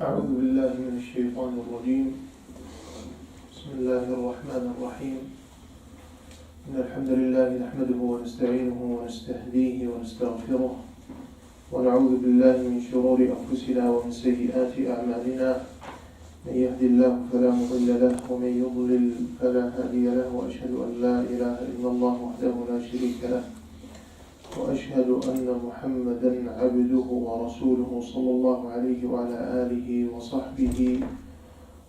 أعوذ بالله من الشيطان الرجيم. بسم الله الرحمن الرحيم. إن الحمد لله نحمده ونستعينه ونستهديه ونستغفره ونعوذ بالله من شرور أنفسنا ومن سيئات أعمالنا. من يهد الله فلا مضل له ومن يضلل فلا هادي له وأشهد أن لا إله إلا الله وحده لا شريك له وأشهد أن محمدا عبده ورسوله صلى الله عليه وعلى آله وصحبه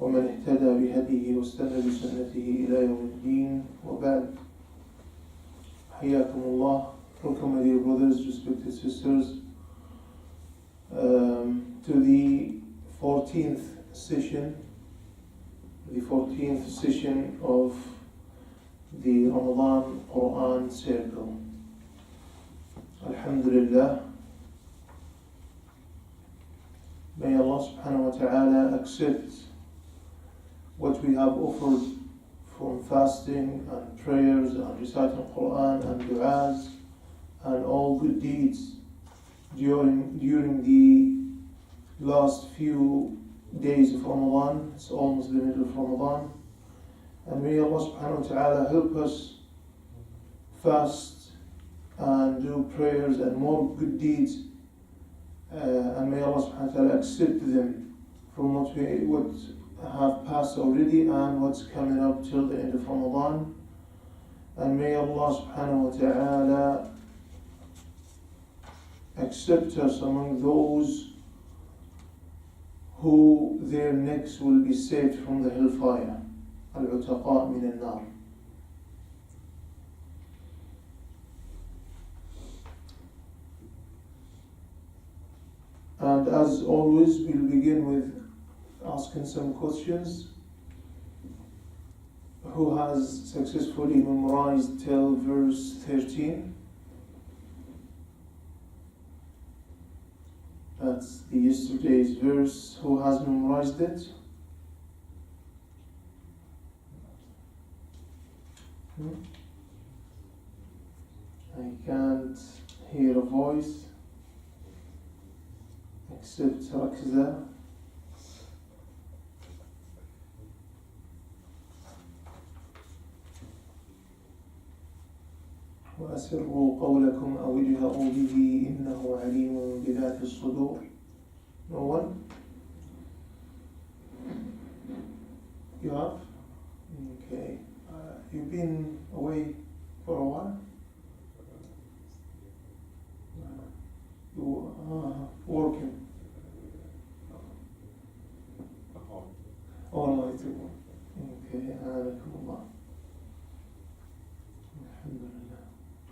ومن اهتدى بهديه واستنى بسنته إلى يوم الدين وبعد. حياكم الله. Welcome, my dear brothers, respected sisters, to the 14th session of the Ramadan Quran Circle. Alhamdulillah. May Allah subhanahu wa ta'ala accept what we have offered from fasting and prayers and reciting Quran and du'as and all good deeds during the last few days of Ramadan. It's almost the middle of Ramadan. And may Allah subhanahu wa ta'ala help us fast and do prayers and more good deeds, and may Allah subhanahu wa ta'ala accept them from what have passed already and what's coming up till the end of Ramadan. And may Allah subhanahu wa ta'ala accept us among those who their necks will be saved from the hellfire. Al-Utaqa min al-Nar. And as always, we'll begin with asking some questions. Who has successfully memorized till verse 13? That's the yesterday's verse. Who has memorized it? I can't hear a voice except Rakza. وأسروا قولكم أو اجهروا به إنه عليم بذات الصدور. No one? You have? Okay. You've been away for a while? You working? All right. Okay. عليكم الله. الحمد لله.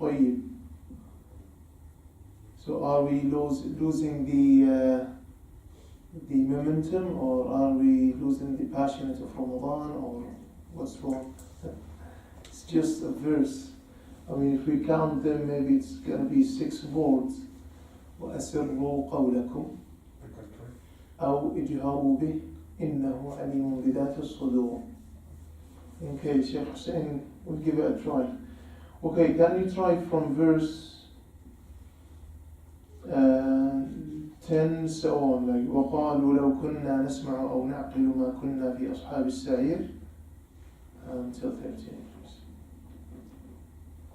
طيب. So are we losing the momentum, or are we losing the passion of Ramadan, or what's wrong? It's just a verse. I mean, if we count them, maybe it's going to be 6 words. وأسروا قولكم أو اجهروا به إنه عليم بذات الصدور. Okay, Sheikh Hussein, we'll give it a try. Okay, can you try from verse 10 so on, like وقالوا لو كنا نسمع أو نعقل ما كنا في أصحاب السعير until 13.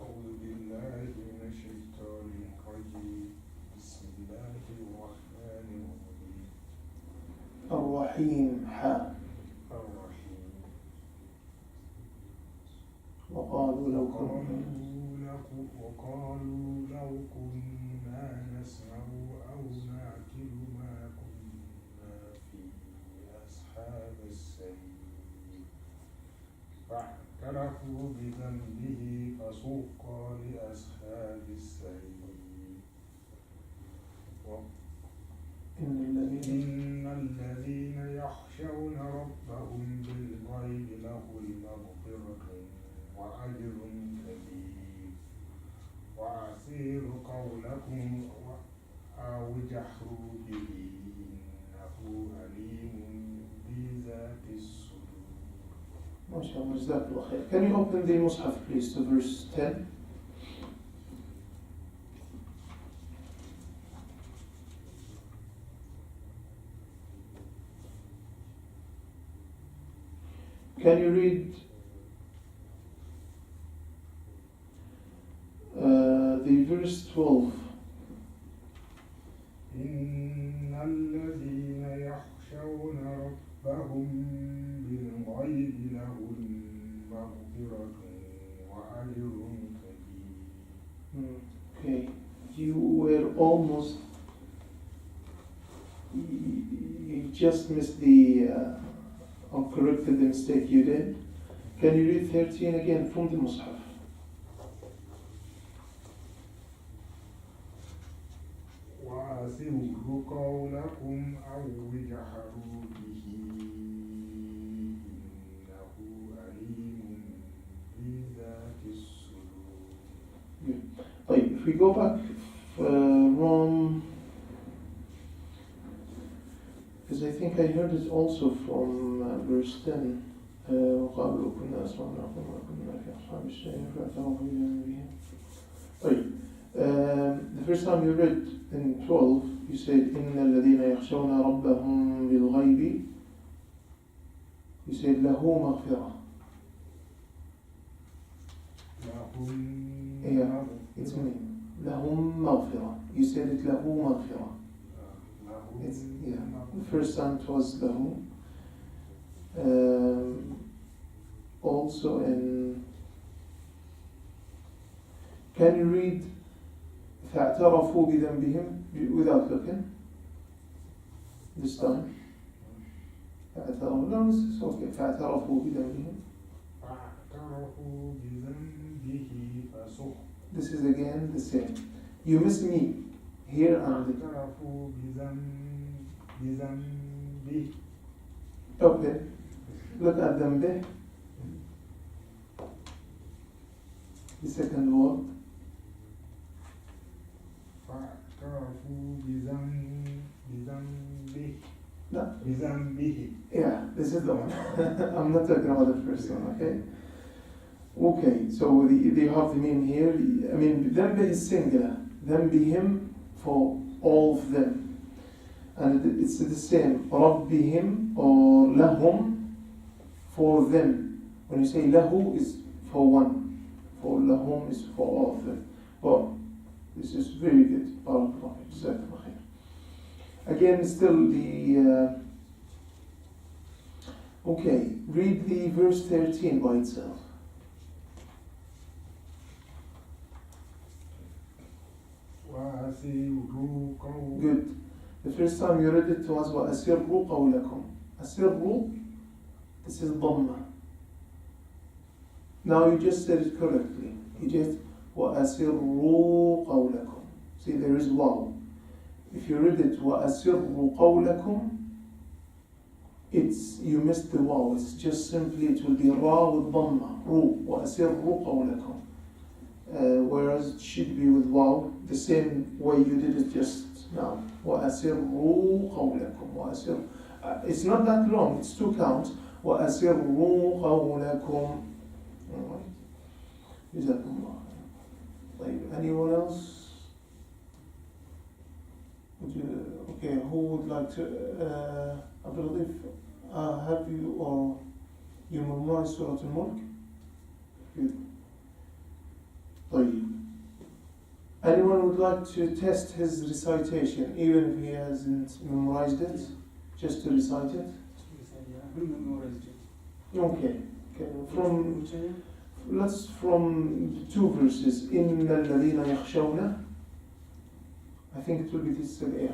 أعوذ بالله من الشيطان الرجيم. بسم الله الرحمن الرحيم. الرحيم حا. الرحيم. وقالوا لو كنا نسمع أو نعقل ما كنا في أصحاب السعير فاعترفوا بذنبه فسوقا لأصحاب السعير. إن الذين يخشون ربهم بالغيب لهم مغفرة وأجر كبير. وأسروا قولكم أو اجهروا به إنه عليم بذات الصدور. ما شاء الله, جزاك الله خير. Can you open the Mus'haf please to verse 10? Can you read the verse 12? إن الذين يخشون ربهم بالغيب لهم مغفرة وأجر كبير. Okay, you were almost, you just missed the, or corrected the mistake you did. Can you read 13 again from the Mus'haf? وأسروا قولكم أو اجهروا به إنه عليم بذات الصدور. Good. If we go back from, because I think I heard it also from verse 10. وقالوا كنا أسمعنا وما كنا في أصحاب الشيء فأتوا بهم. The first time you read in 12, you said إن الذين يخشون ربهم بالغيب. You said له مغفرة. Yeah, it's me. لهم مغفرة. You said it له مغفرة. It's, yeah. The first time it was له. Also in, can you read فاعترفوا بذنبهم without looking this time? فاعترفوا, no, it's okay. فاعترفوا بذنبهم. فاعترفوا بذنبه فسحقا. This is again the same. You miss me here and فاعترفوا بذنبه. Okay. Look at ذنبه. The second word. فاعترفوا بذنبه. No. بذنبه. Yeah, this is the one. I'm not talking about the first one, okay? Okay, so they have the meaning here. I mean, ذنب is singular. ذنبهم for all of them. And it's the same. ربهم or لهم for them. When you say له is for one. For لهم is for all of them. But this is very good. Again, still the... okay, read the verse 13 by itself. Good. The first time you read it was وَأَسِرُّوا قَوْلَكُمْ. أَسِرُّوا, this is Dhamma. Now you just said it correctly. You just وَأَسِرُّوا قَوْلَكُمْ. See, there is waw. If you read it وَأَسِرُّوا قَوْلَكُمْ, it's, you missed the waw. It's just simply, it will be ra with Dhamma. Ru, وَأَسِرُّوا قَوْلَكُمْ. Whereas it should be with waw, the same way you did it just now. وَأَسِرُّوا قَوْلَكُمْ. It's not that long, it's 2 counts. وَأَسِرُّوا قَوْلَكُمْ. Alright. Anyone else? Okay, who would like to, Abdulatif, have you or you memorize Surah Al-Mulk? Good. Anyone would like to test his recitation, even if he hasn't memorized it, just to recite it? Okay. Let's from 2 verses. إِنَّ الَّذِينَ يَخْشَوْنَ. I think it will be this yeah.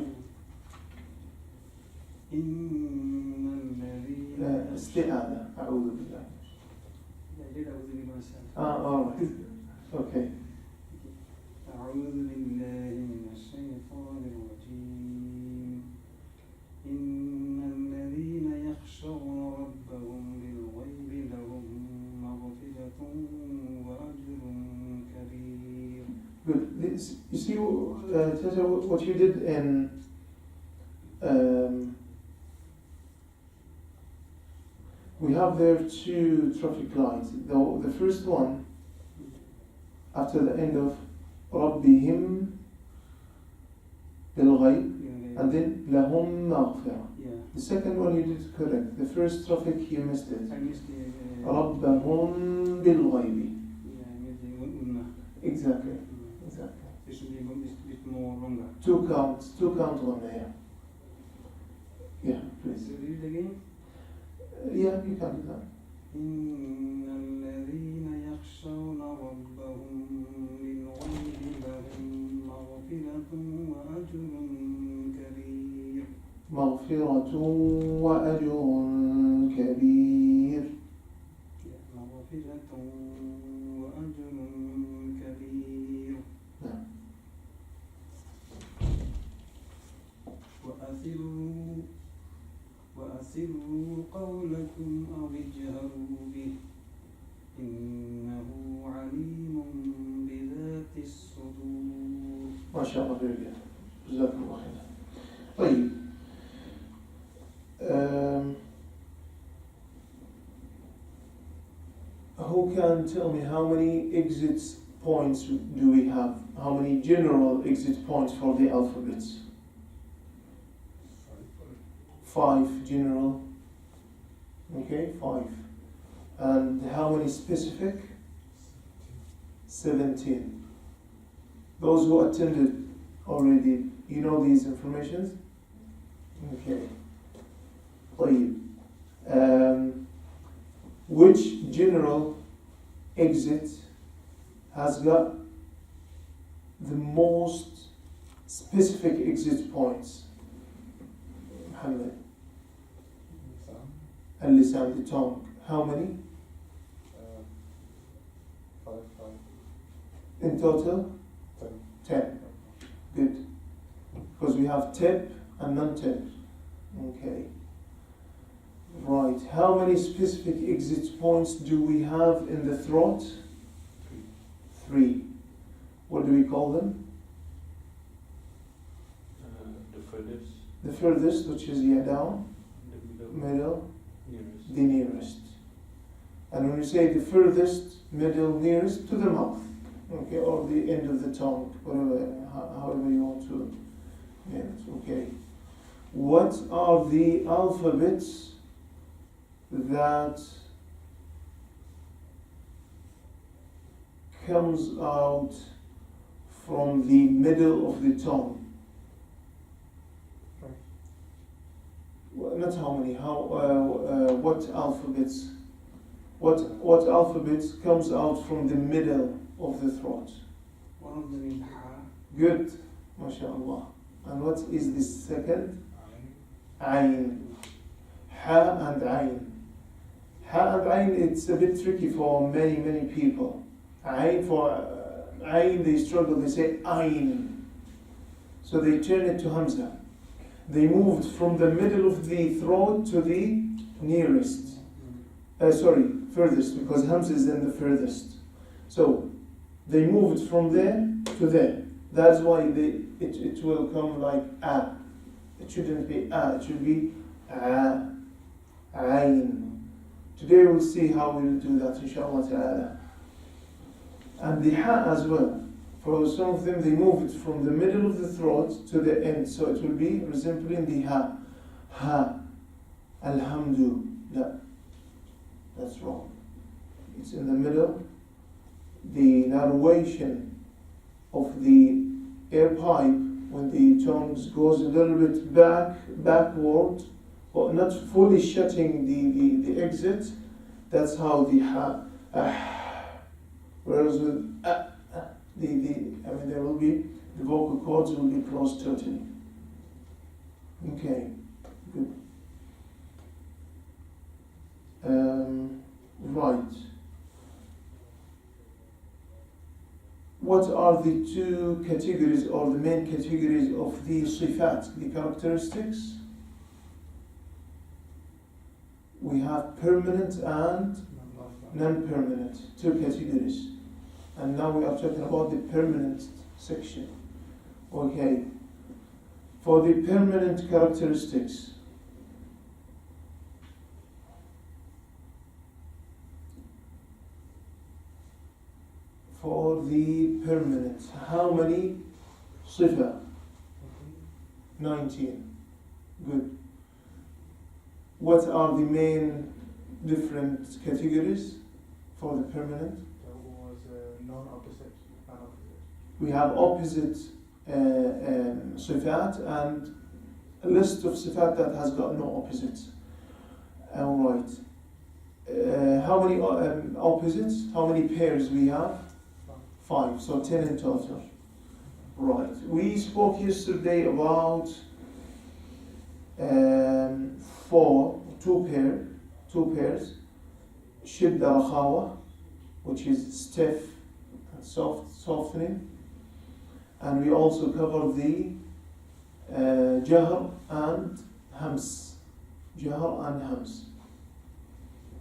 استعاذة. أعوذ بالله. Alright. Okay. أعوذ بالله من الشيطان الرجيم. إن الذين يخشون ربهم بالغيب لهم مغفرة وأجر كبير. Good. This, you see, Tessa, what you did in we have there 2 traffic lights. The first one, after the end of ربهم بالغيب, and then لهم مغفرة. The second one you did correct. The first traffic you missed it. I missed the. ربهم بالغيب. Yeah, I missed the unna. Exactly. Exactly. This should be a bit more longer. Two count on there. Yeah, please. So read it again. Yeah, you can do that. إن الذين يخشون ربهم بالغيب لهم مغفرة وأجر كبير. مغفرة وأجر كبير. مغفرة وأجر كبير. نعم. وأسروا قولكم أو اجهروا به إنه عليم بذات الصدور. ما شاء الله very good. جزاكم الله خيرا. طيب. Who can tell me how many exit points do we have? How many general exit points for the alphabets? 5 general. Okay, 5. And how many specific? 17. Those who attended already, you know these informations? Okay. طيب. Which general exit has got the most specific exit points? Mohammed. Al-lisan, the tongue. How many? 5. In total? 10. Good. Because we have tip and non-tip. Okay. Right. How many specific exit points do we have in the throat? 3. What do we call them? The furthest. The furthest, which is down, The middle, nearest. the nearest. And when you say the furthest, middle, nearest, to the mouth, okay, or the end of the tongue, whatever, however you want to. Yeah, that's okay. What are the alphabets that comes out from the middle of the tongue? Well, not how many. What alphabets? What alphabets comes out from the middle of the throat? One of them is Ha. Good, mashallah. And what is the second? Ayn. Ha and Ayn. Ha and Ayn, it's a bit tricky for many people. Ayn, Ayn, they struggle, they say Ayn. So they turn it to Hamza. They moved from the middle of the throat to the nearest. Furthest, because Hamza is in the furthest. So they moved from there to there. That's why it will come like A. It shouldn't be A, it should be A. Ayn. Today we'll see how we'll do that, inshallah ta'ala. And the Ha as well. For some of them, they move it from the middle of the throat to the end, so it will be resembling the Ha. Ha. Alhamdu. No, that's wrong. It's in the middle. The narration of the air pipe, when the tongue goes a little bit backward, but not fully shutting the exit, that's how the Ha. Whereas with there will be, the vocal cords will be closed totally. Okay, good. Right. What are the two categories or the main categories of the sifat, the characteristics? We have permanent and non-permanent, two categories. And now we are talking about the permanent section. Okay. For the permanent characteristics, how many sifa? 19. Good. what are the main different categories for the permanent? There was non-opposite, non-opposite. We have opposite sifat and a list of sifat that has got no opposites. Alright. How many opposites? How many pairs we have? 5. So 10 in total. Right. We spoke yesterday about two pairs. Shidda rakhawa, which is stiff and softening. And we also covered the jahr and hams. Jahr and hams.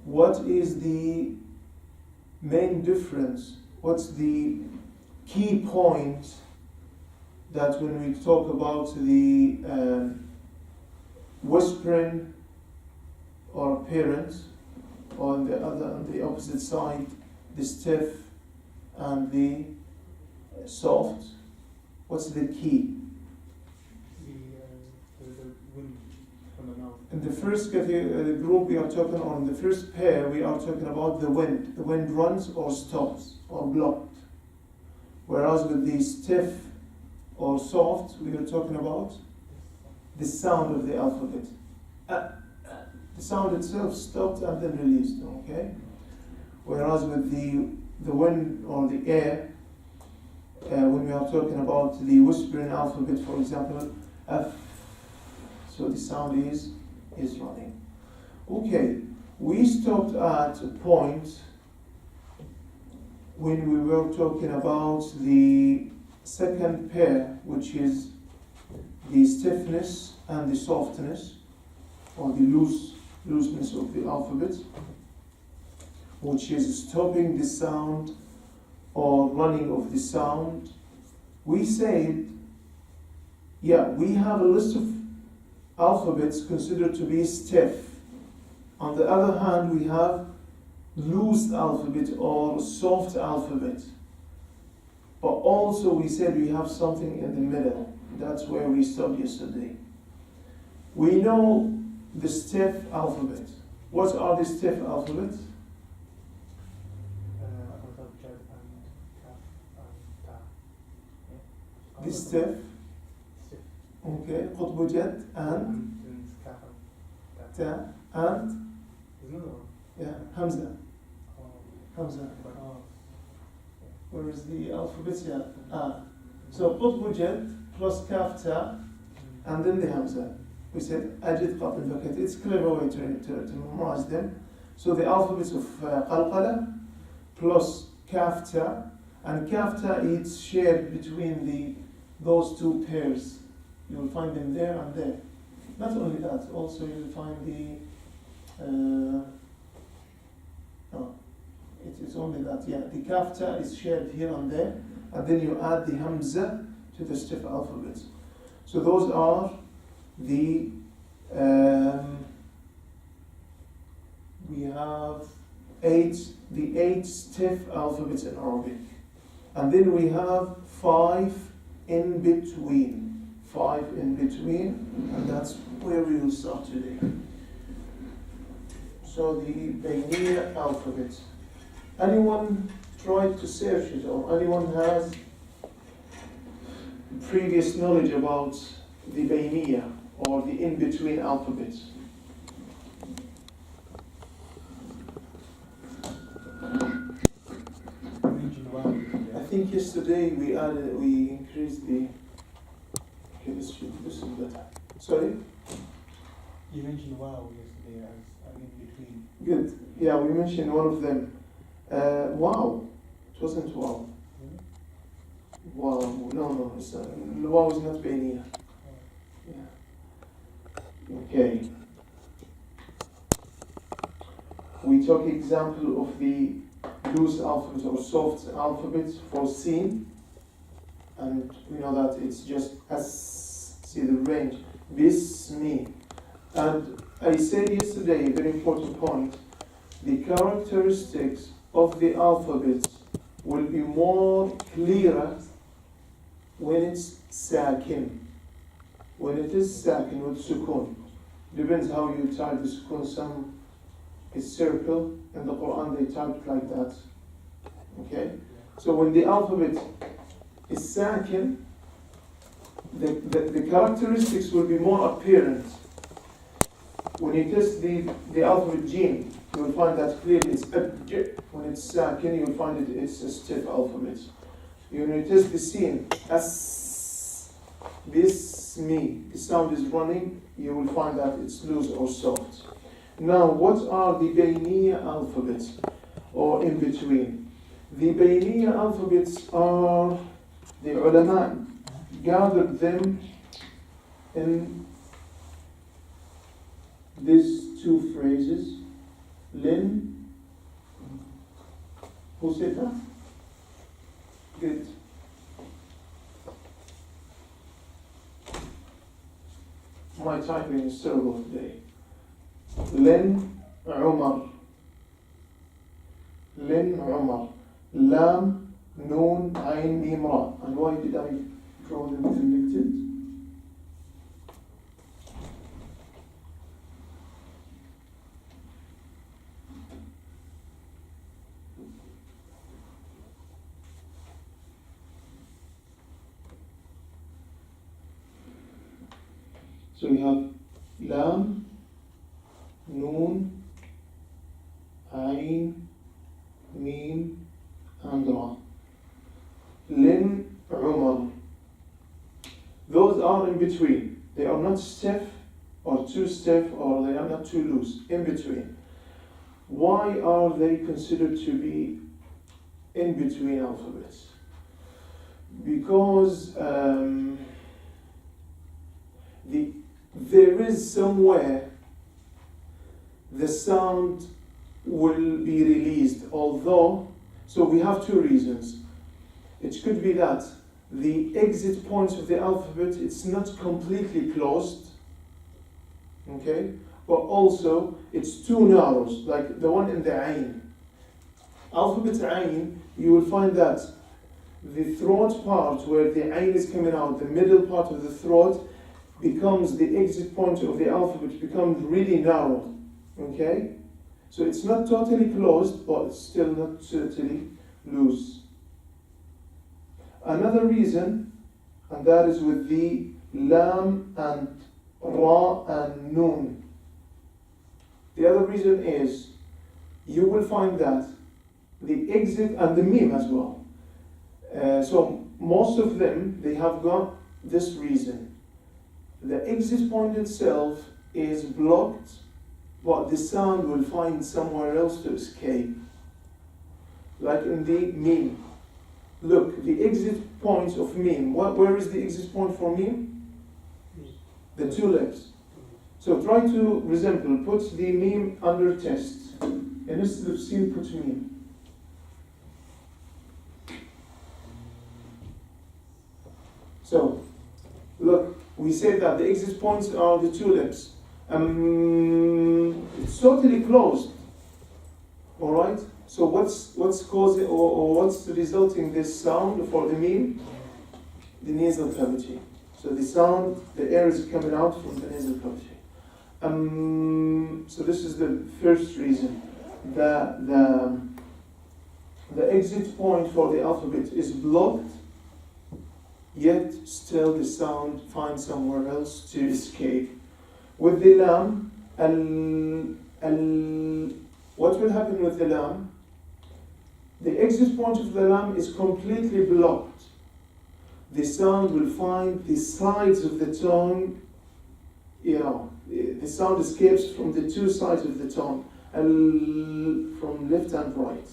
What is the main difference? What's the key point that when we talk about the whispering or appearance, on the opposite side, the stiff and the soft, what's the key? The wind from the mouth. In the first group we are talking on, the first pair we are talking about the wind. The wind runs or stops or blocked. Whereas with the stiff or soft, we are talking about the sound of the alphabet. The sound itself stopped and then released, okay? Whereas with the wind or the air, when we are talking about the whispering alphabet, for example, F, so the sound is running. Okay, we stopped at a point when we were talking about the second pair, which is the stiffness and the softness, or the looseness of the alphabet, which is stopping the sound or running of the sound. We said, we have a list of alphabets considered to be stiff. On the other hand, we have loose alphabet or soft alphabet. But also we said we have something in the middle. That's where we stopped yesterday. We know the stiff alphabet. What are the stiff alphabets? The stiff. Okay. قطب جد and ta and Hamza. Hamza. Where is the alphabet? So قطب جد plus kaf ta and then the Hamza. We said أجد قطب فكت. It's a clever way to memorize them. So the alphabets of qalqala plus kaf ta, and kaf ta is shared between those two pairs. You will find them there and there. Not only that, also you will find it is only that, the kaf ta is shared here and there, and then you add the hamza to the stiff alphabets. So those are the we have eight stiff alphabets in Arabic, and then we have 5 in between. 5 in between, and that's where we will start today. So the Bayniya alphabet. Anyone tried to search it, or anyone has previous knowledge about the Bayniya or the in-between alphabets? I think yesterday we increased the. Okay, this is better. Sorry? You mentioned wow yesterday as in between. Good. Yeah, we mentioned one of them. Wow. It wasn't wow. Wow. No. It's wow is not Bayniya. Yeah. Okay. We took example of the loose alphabet or soft alphabet for sin. And we know that it's just as, see the range, bismi. And I said yesterday, a very important point, the characteristics of the alphabet will be more clearer when it's sakin. When it is sakin with sukun. Depends how you type the sukun. Some is circle. In the Quran they type it like that. Okay? So when the alphabet is sakin, the characteristics will be more apparent. When you test the alphabet jim, you will find that clearly it's abj. When it's sakin, you will find it's a stiff alphabet. When you test the sin, as, bismi, the sound is running, you will find that it's loose or soft. Now, what are the Bayniya alphabets, or in between? The Bayniya alphabets are, the ulama gathered them in these two phrases. Lin, who said that? Good. My typing is terrible today. Lin, Umar. Lin, Umar. Lam, Noon, Ain, Mim, Ra. And why did I draw them connected? So we have Lam, Noon, Ain, Mim, and Ra. Lin, Umar. Those are in between. They are not stiff or too stiff, or they are not too loose. In between. Why are they considered to be in between alphabets? Because there is somewhere the sound will be released, although, so we have two reasons. It could be that the exit point of the alphabet, it's not completely closed, okay, but also it's too narrow, like the one in the Ain. Alphabet Ain, you will find that the throat part where the Ain is coming out, the middle part of the throat, becomes the exit point of the alphabet, becomes really narrow, okay? So it's not totally closed, but it's still not totally loose. Another reason, and that is with the Lam and Ra and Noon. The other reason is, you will find that the exit, and the Mim as well. So most of them, they have got this reason. The exit point itself is blocked, but the sound will find somewhere else to escape. Like in the Mim. Look, the exit point of Mim. Where is the exit point for Mim? The two lips. So try to resemble, put the Mim under test. And instead of Sin, put Mim. So, look, we said that the exit points are the two lips. It's totally closed. Alright? So what's causing or what's resulting this sound for the Mim? The nasal cavity. So the sound, the air is coming out from the nasal cavity. So this is the first reason. The exit point for the alphabet is blocked, yet still the sound finds somewhere else to escape. With the Lam, what will happen with the Lam? The exit point of the Lam is completely blocked. The sound will find the sides of the tongue, the sound escapes from the two sides of the tongue, from left and right.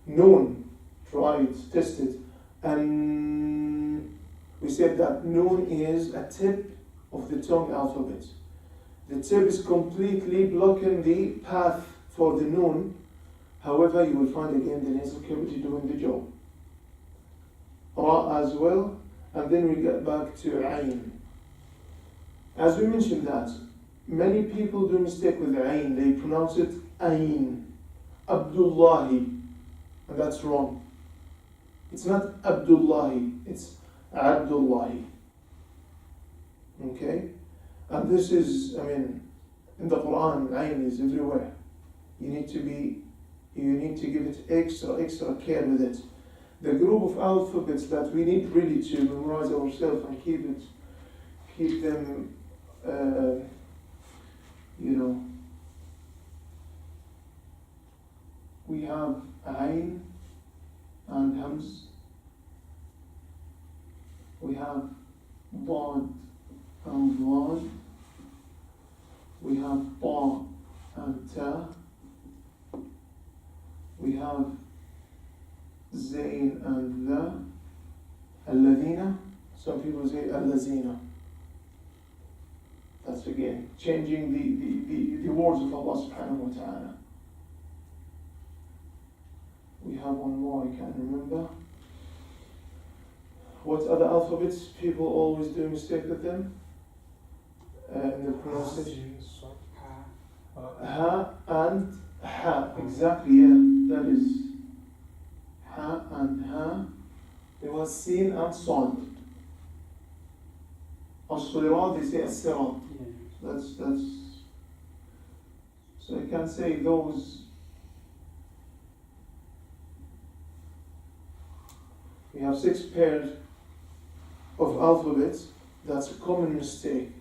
Noon, try it, test it. And we said that Noon is a tip of the tongue alphabet. The tip is completely blocking the path for the Noon. However, you will find again the nasal cavity doing the job. Ra as well, and then we get back to Ain. As we mentioned that, many people do mistake with Ain. They pronounce it Ain, Abdullahi, and that's wrong. It's not Abdullahi, it's Abdullahi. Okay? And this is, in the Quran, ayn is everywhere. You need to give it extra care with it. The group of alphabets that we need really to memorize ourselves and keep them, we have ayn and hams. We have dad and dad. We have ta and ta. We have zayn and la. Alladhina. Some people say allazina. That's again changing the words of Allah subhanahu wa ta'ala. We have one more, I can't remember. What other alphabets people always do mistake with them? In the pronunciation. Ha and ha. Exactly, yeah. That is ha and ha. There was sin and sad. As-sirat, they say as-sirat. That's. So I can say those. We have 6 pairs of alphabets. That's a common mistake.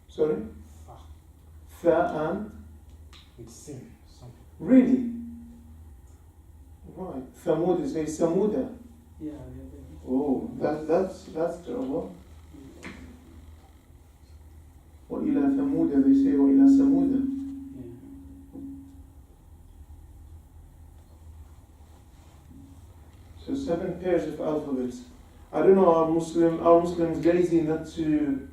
Sorry? Tha and? It's sin. Really? Right. Thamud is a Samuda. Yeah. Oh, that's terrible. وَإِلَى ثَمُودَ, they say وَإِلَى ثَمُودَ. So 7 pairs of alphabets. I don't know, are Muslims lazy not to,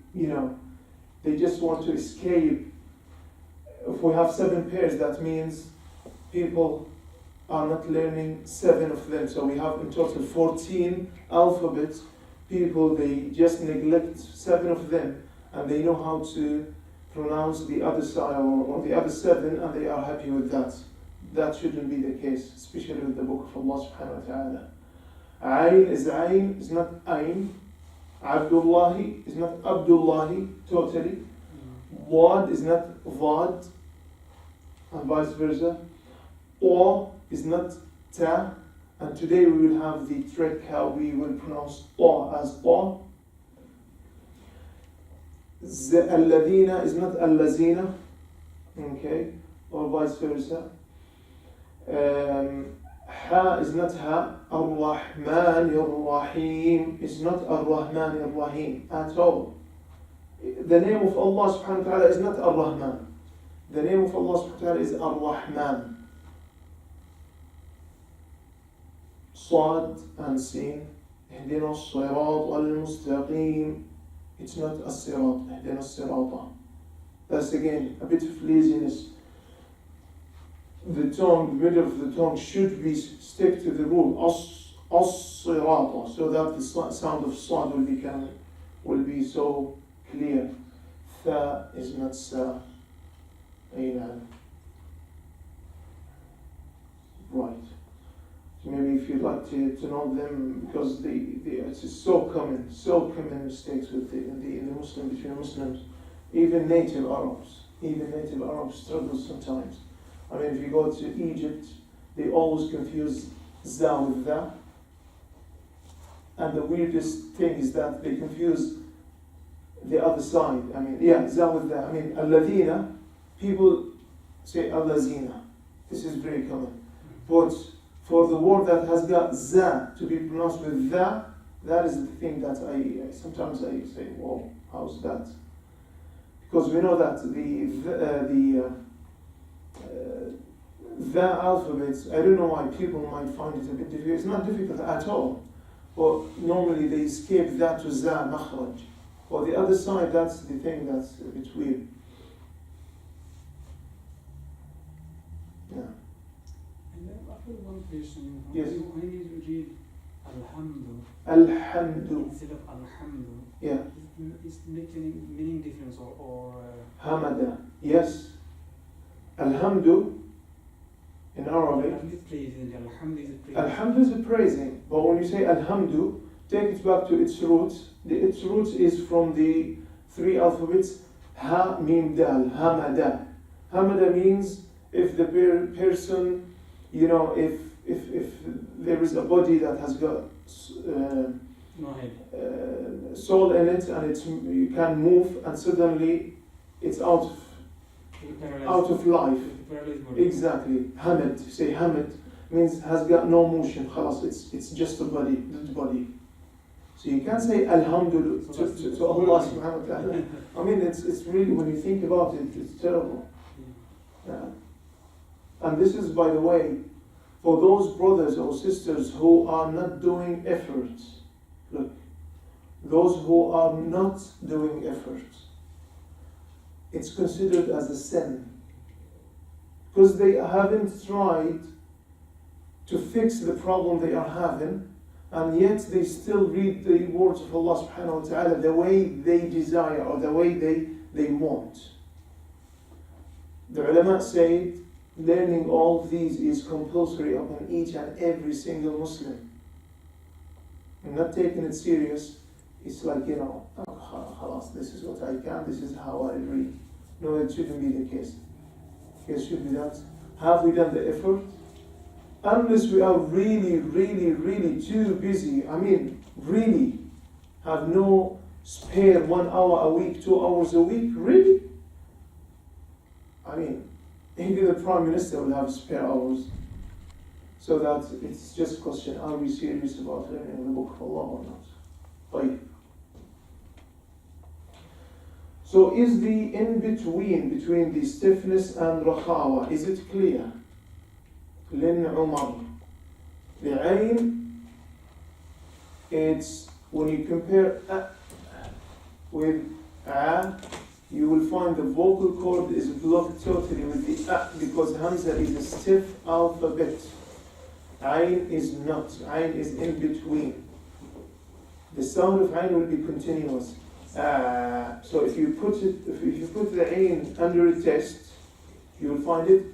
they just want to escape. If we have 7 pairs, that means people are not learning 7 of them. So we have in total 14 alphabets. People, they just neglect 7 of them, and they know how to pronounce the other side or the other 7, and they are happy with that. That shouldn't be the case, especially with the book of Allah subhanahu wa ta'ala. Ayn is not Ayn. Abdullahi is not Abdullahi, totally. Wad is not Vad, and vice versa. Ta is not Ta, and today we will have the trick how we will pronounce Ta as Ta. Alladhina is not Allazina, okay, or vice versa. Ha is not Ha. Ar-Rahman Ar-Rahim is not Ar-Rahman Ar-Rahim at all. The name of Allah subhanahu wa ta'ala is not Ar-Rahman. The name of Allah subhanahu wa ta'ala is Ar-Rahman. Sad and Sin. اهدنا الصراط المستقيم. It's not as-sirat. اهدنا الصراط. That's again a bit of laziness. The tongue, the middle of the tongue should be stick to the rule. As-sirata, so that the sound of sad will be so clear. Tha is not sa. Amen. Right. So maybe if you'd like to know them, because it's so common mistakes with in the Muslim, between Muslims, even native Arabs struggle sometimes. I mean, if you go to Egypt, they always confuse za with tha. And the weirdest thing is that they confuse the other side. I mean, za with tha. I mean, alladhina, people say allazina. This is very common. But for the word that has got za to be pronounced with tha, that is the thing that I sometimes say, whoa, how's that? Because we know that the alphabets, I don't know why people might find it a bit difficult. It's not difficult at all. But normally they escape that to za, makhraj. Or the other side, that's the thing that's a bit weird. Yeah. And then after one question, Yes. when you read alhamdu Alhamdu. instead of alhamdu, Yeah. is making meaning difference or Hamada. Yes. Alhamdu in Arabic. is it praising? Alhamdu is it praising? Alhamdu is a praising. But when you say Alhamdu, take it back to its roots. its roots is from the three alphabets Ha, Mim, Dal, Hamada. Hamada means if the person, if there is a body that has got No head. soul in it and you can move and suddenly it's out of life. Exactly. Hamid, say Hamid means has got no motion. Khalas, it's just a body, dead body. So you can't say Alhamdulillah to Allah subhanahu wa ta'ala. I mean, it's really, when you think about it, it's terrible. Yeah. And this is, by the way, for those brothers or sisters who are not doing efforts. Look, those who are not doing efforts, it's considered as a sin. Because they haven't tried to fix the problem they are having, and yet they still read the words of Allah subhanahu wa ta'ala the way they desire or the way they want. The ulama say learning all these is compulsory upon each and every single Muslim. And not taking it serious, it's like, khalas, this is what I can, this is how I read. No, it shouldn't be the case. It should be that. Have we done the effort? Unless we are really, really, really too busy, really have no spare 1 hour a week, 2 hours a week, really? Even the Prime Minister will have spare hours. So that it's just a question, are we serious about learning the Book of Allah or not? Right. So is the in-between the stiffness and rakhawa, is it clear? Lin Umar. The ayn, it's when you compare with a, you will find the vocal cord is blocked totally with the because Hamza is a stiff alphabet. Ayn is not. Ayn is in between. The sound of ayn will be continuous. So if you put the ayn under a test, you will find it.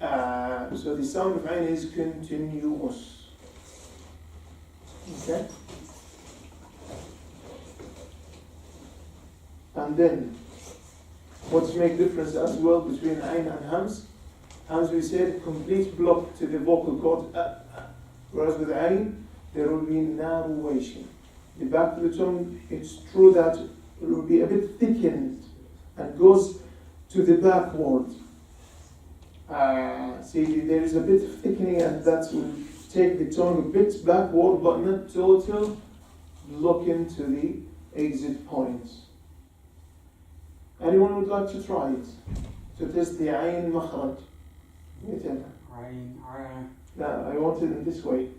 So the sound of ayn is continuous. Okay. And then, what's make difference as well between ayn and hams? Hams, we said, complete block to the vocal cord. Whereas with ayn, there will be narrowation. The back of the tongue, it's true that it will be a bit thickened and goes to the backward. See, there is a bit of thickening and that will take the tongue a bit backward, but not total lock into the exit points. Anyone would like to try it? To test the ayn makhraj. No, I want it in this way.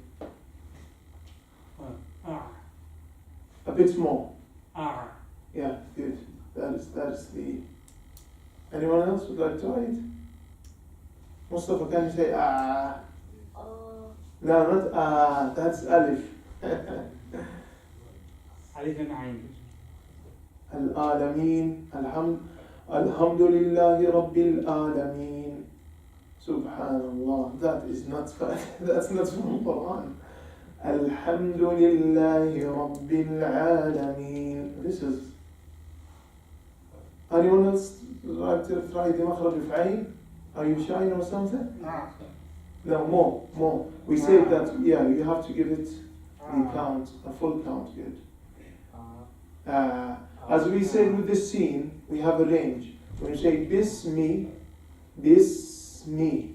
A bit more. Yeah, good. That is the. Anyone else would like to try it? Mustafa, can you say ah? No, not ah. That's alif. Alif and ayn. Al-Alameen. Alhamdulillahi Rabbil Alameen. Subhanallah. That is not that's not from the Quran. Alhamdulillahi Rabbil Alameen. This is. Anyone else like to try the makhraj of ayn? Are you shy or something? No, more. We said that, you have to give it the count, a full count, good. As we said with this scene, we have a range. When you say bismi,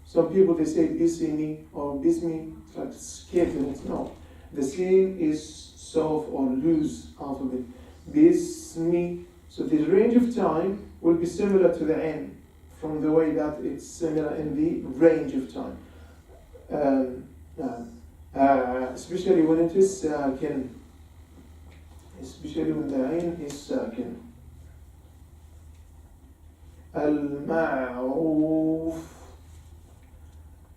some people they say bismi or bismi, it's like skating it. No, the scene is soft or loose alphabet. Bismi. So the range of time will be similar to the ayn, from the way that it's similar in the range of time. Especially when it is sakin. Especially when the ayn is sakin. Al-ma'ruf.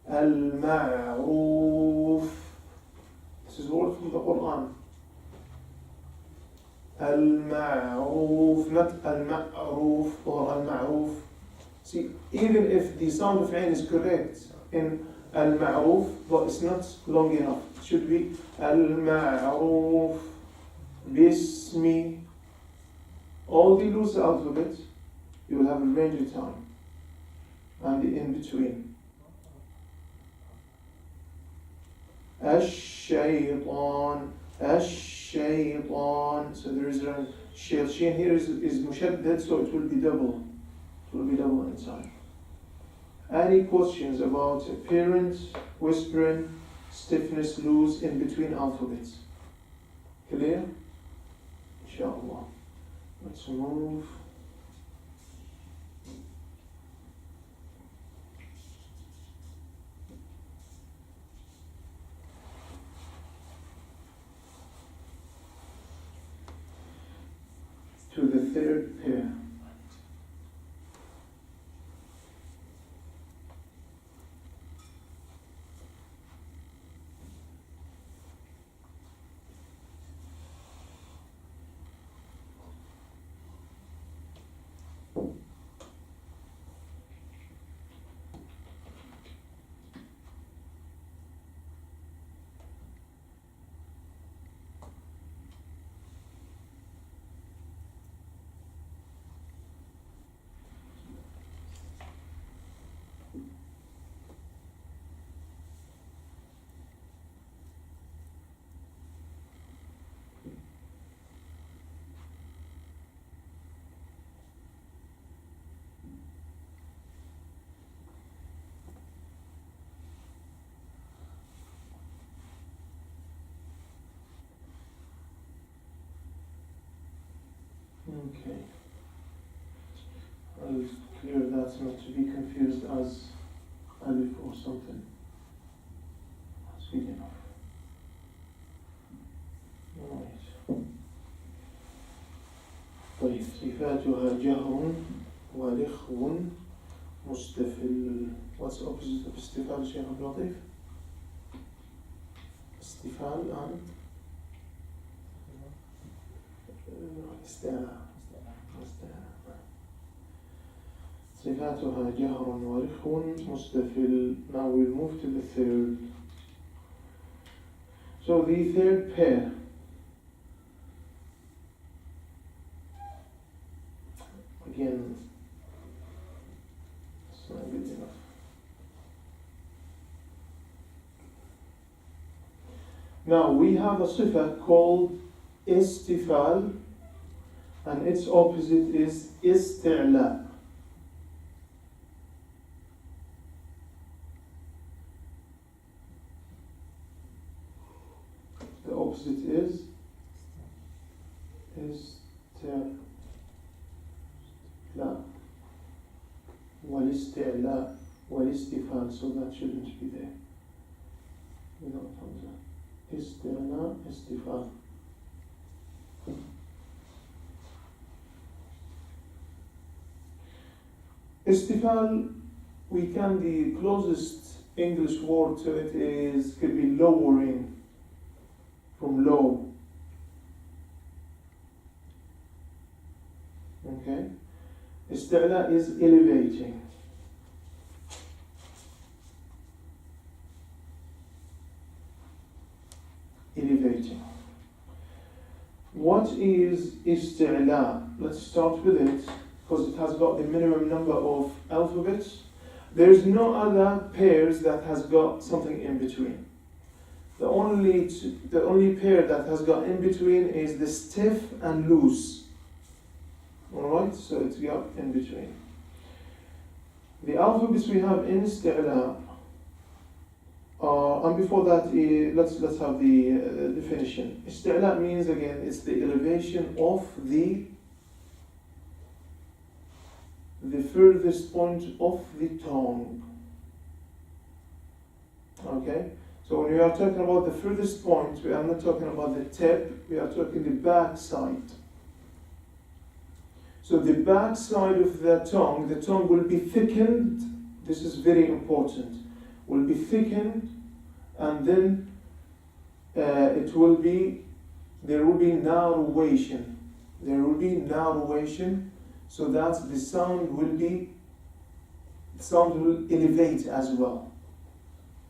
Al-ma'ruf. This is all from the Quran. Al-ma'ruf, not al-ma'ruf or al-ma'ruf. See, even if the sound of ayn is correct in al-ma'ruf, but it's not long enough. It should be al-ma'ruf. Bismi. All the loose alphabet, you will have a range of time. And the in between. Ash-shaytan. Ash-shaytan. So there is a sheen here is mushaddad, so it will be double. It will be double inside. Any questions about appearance, whispering, stiffness, loose in between alphabets? Clear? Inshallah. Let's move. To the third pair. Okay. I'll clear that not to be confused as alif or something. That's good enough. Right. طيب صفاتها جهر ورخو مستفل. What's the opposite of استفال شيخ عبد اللطيف؟ استفال and استعلاء. صفاتها جهر ورخو مستفل. Now we'll move to the third. So the third pair. Again, it's not good enough. Now we have a sifa called istifal, and its opposite is isti'la. The opposite is isti'la. والاستعلاء والاستفال, so that shouldn't be there without hamza. استعلاء استفال. Istifal, the closest English word to it could be lowering, from low. Okay? Isti'la is elevating. Elevating. What is isti'la? Let's start with it, because it has got the minimum number of alphabets. There's no other pairs that has got something in between. The only pair that has got in between is the stiff and loose. Alright, so it's got in between. The alphabets we have in isti'la, and before that, let's have the definition. Isti'la means, again, it's the elevation of the furthest point of the tongue. Okay? So when we are talking about the furthest point, we are not talking about the tip, we are talking the back side. So the back side of the tongue will be thickened. This is very important. Will be thickened, and then there will be narration. There will be narration, so that the sound will elevate as well.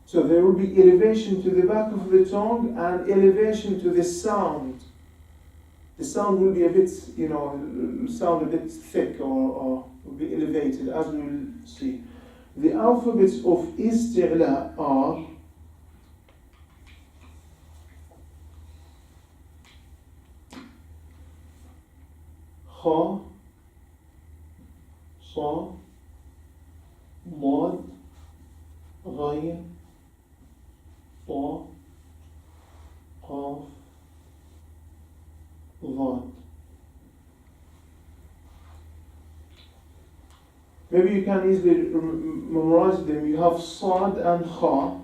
So there will be elevation to the back of the tongue and elevation to the sound the sound will be a bit, sound a bit thick or will be elevated, as we will see. The alphabets of isti'la are kha, sa, ضاد, غين, طا, قاف, ضاد. Maybe you can easily memorize them. You have Sad and Kha,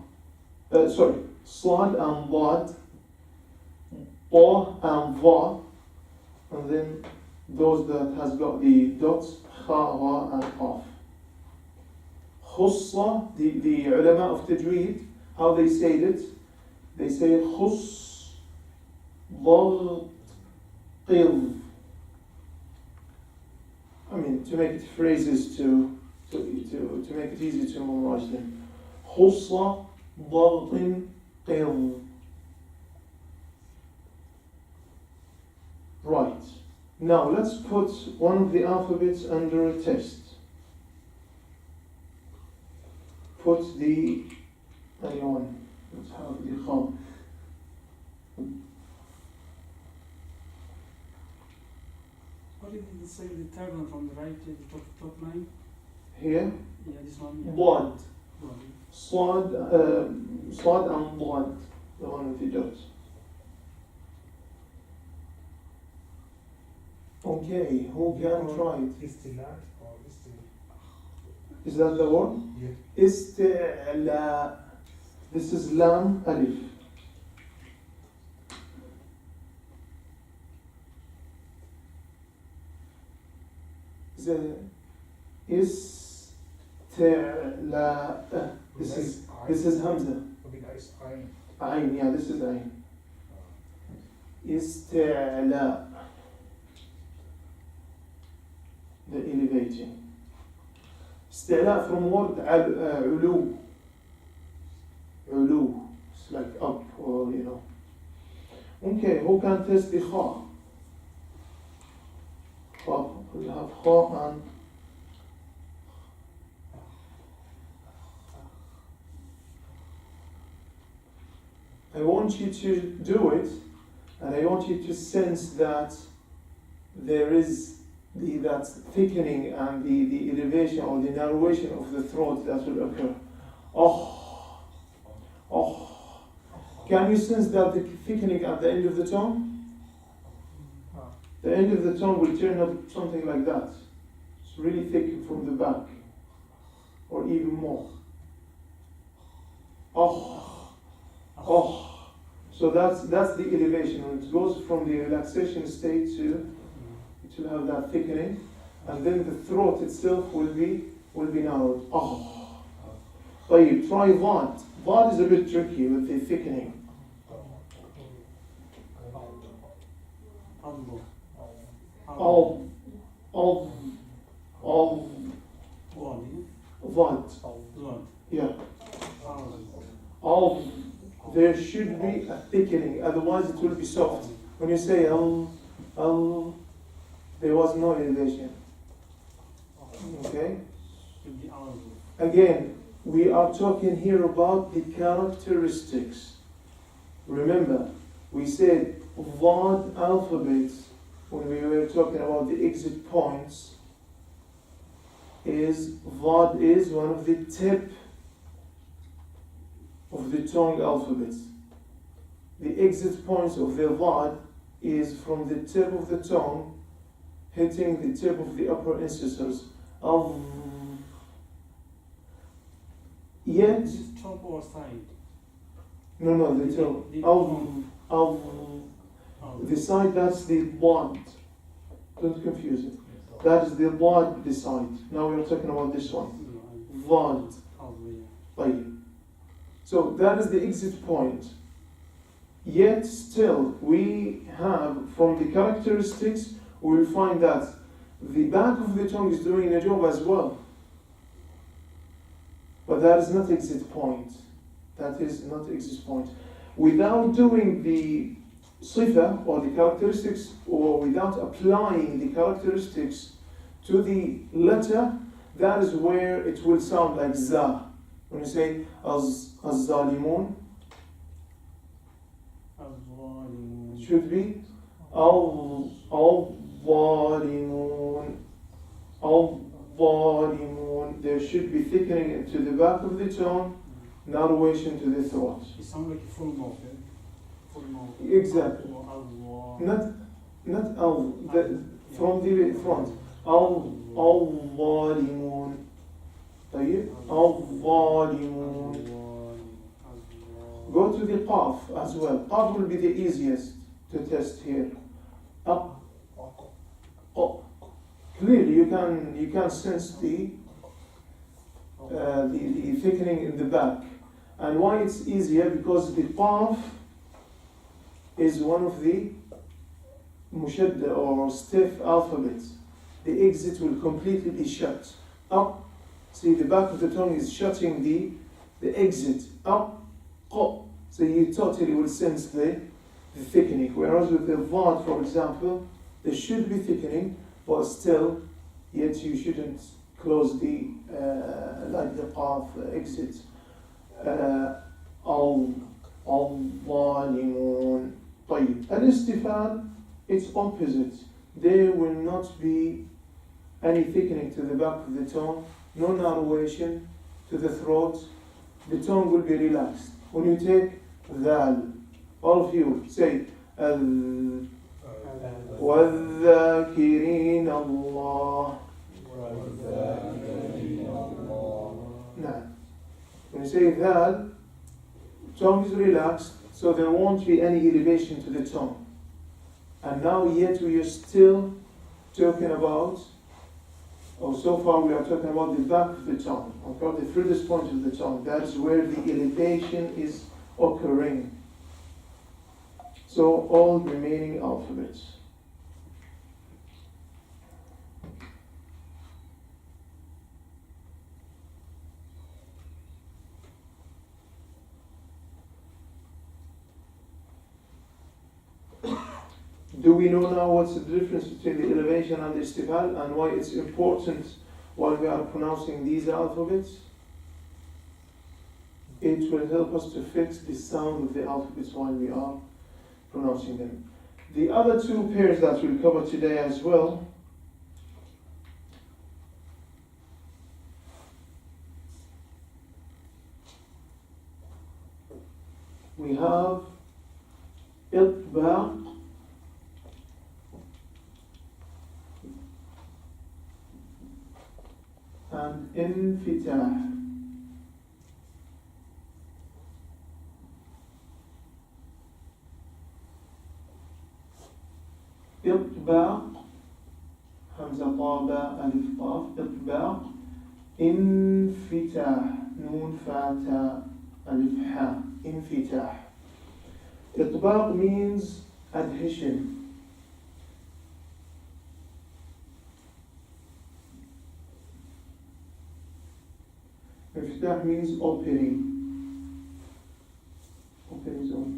Sad and Dad, Ta and Va, and then those that has got the dots, Kha, Ra and Qaf. Khussa, the ulama of Tajweed, how they say it? They say Khuss, ضغط, Qil. I mean, to make it phrases to make it easy to memorize them. Khussa, ضغط, Qil. Right. Now let's put one of the alphabets under a test. Put the aywan. Let's have the kha. What did you say the third one from the right to the top line? Here. Yeah, this one. Yeah. Dad. One. Sad and Dad. The one with the dots. Okay, who can try it? Istilat or istilat? Is that the word? Yeah. Isti'la. This is lam alif. Isti'la. This is hamza. Ayn, yeah, this is ayn. Isti'la. The elevating. Isti'la from word ulu. Ulu. It's like up or Okay, who can test the kha? Kha. We have kha and I want you to do it, and I want you to sense that there is that thickening and the elevation or the narrowation of the throat that will occur. Oh, oh. Can you sense that the thickening at the end of the tongue? The end of the tongue will turn up something like that. It's really thick from the back, or even more. Oh, oh. So that's the elevation. When it goes from the relaxation state to have that thickening, and then the throat itself will be narrowed. Oh, so you try that. That is a bit tricky with the thickening. Yeah. There should be a thickening, otherwise it will be soft. When you say there was no elevation. Okay? Again, we are talking here about the characteristics. Remember, we said Dad alphabets, when we were talking about the exit points, Dad is one of the tip of the tongue alphabets. The exit points of the Dad is from the tip of the tongue hitting the tip of the upper incisors. Yet, Is it top or side? no, the top. The side, that's the Dad. Don't confuse it. That is the Dad, the side. Now we are talking about this one. Dad. So that is the exit point. Yet still, we have, from the characteristics, we will find that the back of the tongue is doing a job as well. But that is not exit point. That is not exit point. Without doing the sifa or the characteristics, or without applying the characteristics to the letter, that is where it will sound like za. When you say az-zalimun, it should be al-zalimun. Al-zalimun. There should be thickening into the back of the tongue, narration to the throat. It sounds like a full mouth, eh? Full mouth. Exactly. Not al, from the front. Al-zalimun. طيب. Al-zalimun. Go to the qaf as well. Qaf will be the easiest to test here. Clearly, you can sense the thickening in the back. And why it's easier? Because the qaf is one of the mushadda or stiff alphabets. The exit will completely be shut. Up. See, the back of the tongue is shutting the exit. Up. So you totally will sense the thickening. Whereas with the vad, for example, there should be thickening, but still, yet you shouldn't close the like the qaf exit. Al-zalimun. طيب. Al-istifal, it's opposite. There will not be any thickening to the back of the tongue, no narration to the throat. The tongue will be relaxed. When you take dhal, all of you say وَالذَّاكِرِينَ اللَّهِ. Now, when you say dhal, tongue is relaxed, so there won't be any elevation to the tongue. And now yet we are still talking about, or so far we are talking about the back of the tongue, okay, the furthest point of the tongue. That is where the elevation is occurring. So all remaining alphabets. Do we know now what's the difference between the elevation and the istifal, and why it's important while we are pronouncing these alphabets? It will help us to fix the sound of the alphabets while we are pronouncing them. The other two pairs that we'll cover today as well, we have إطباق and انفتاح. إطباق همزة طاء باء ألف قاف. إطباق. انفتاح نون فاء تاء ألف حاء. انفتاح. إطباق means adhesion. Infitah means opening. Opening zone.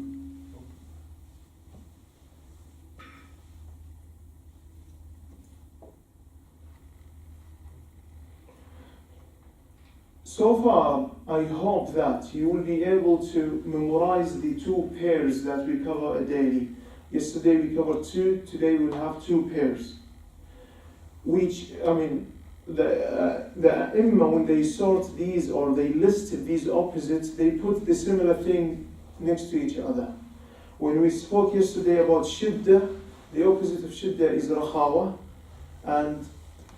So far, I hope that you will be able to memorize the two pairs that we cover daily. Yesterday we covered two, today we'll have two pairs. Which, the Imma, when they sort these or they listed these opposites, they put the similar thing next to each other. When we spoke yesterday about shidda, the opposite of shidda is rakhawa, and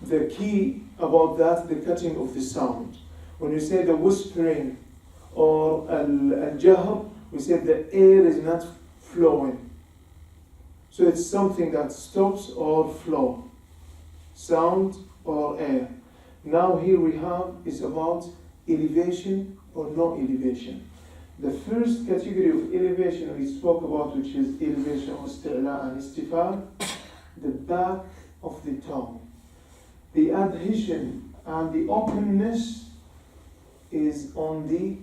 the key about that, the cutting of the sound. When you say the whispering or al-jahr, we said the air is not flowing. So it's something that stops or flow, sound or air. Now here we have is about elevation or no elevation. The first category of elevation we spoke about, which is elevation or isti'la and istifal, the back of the tongue. The adhesion and the openness is on the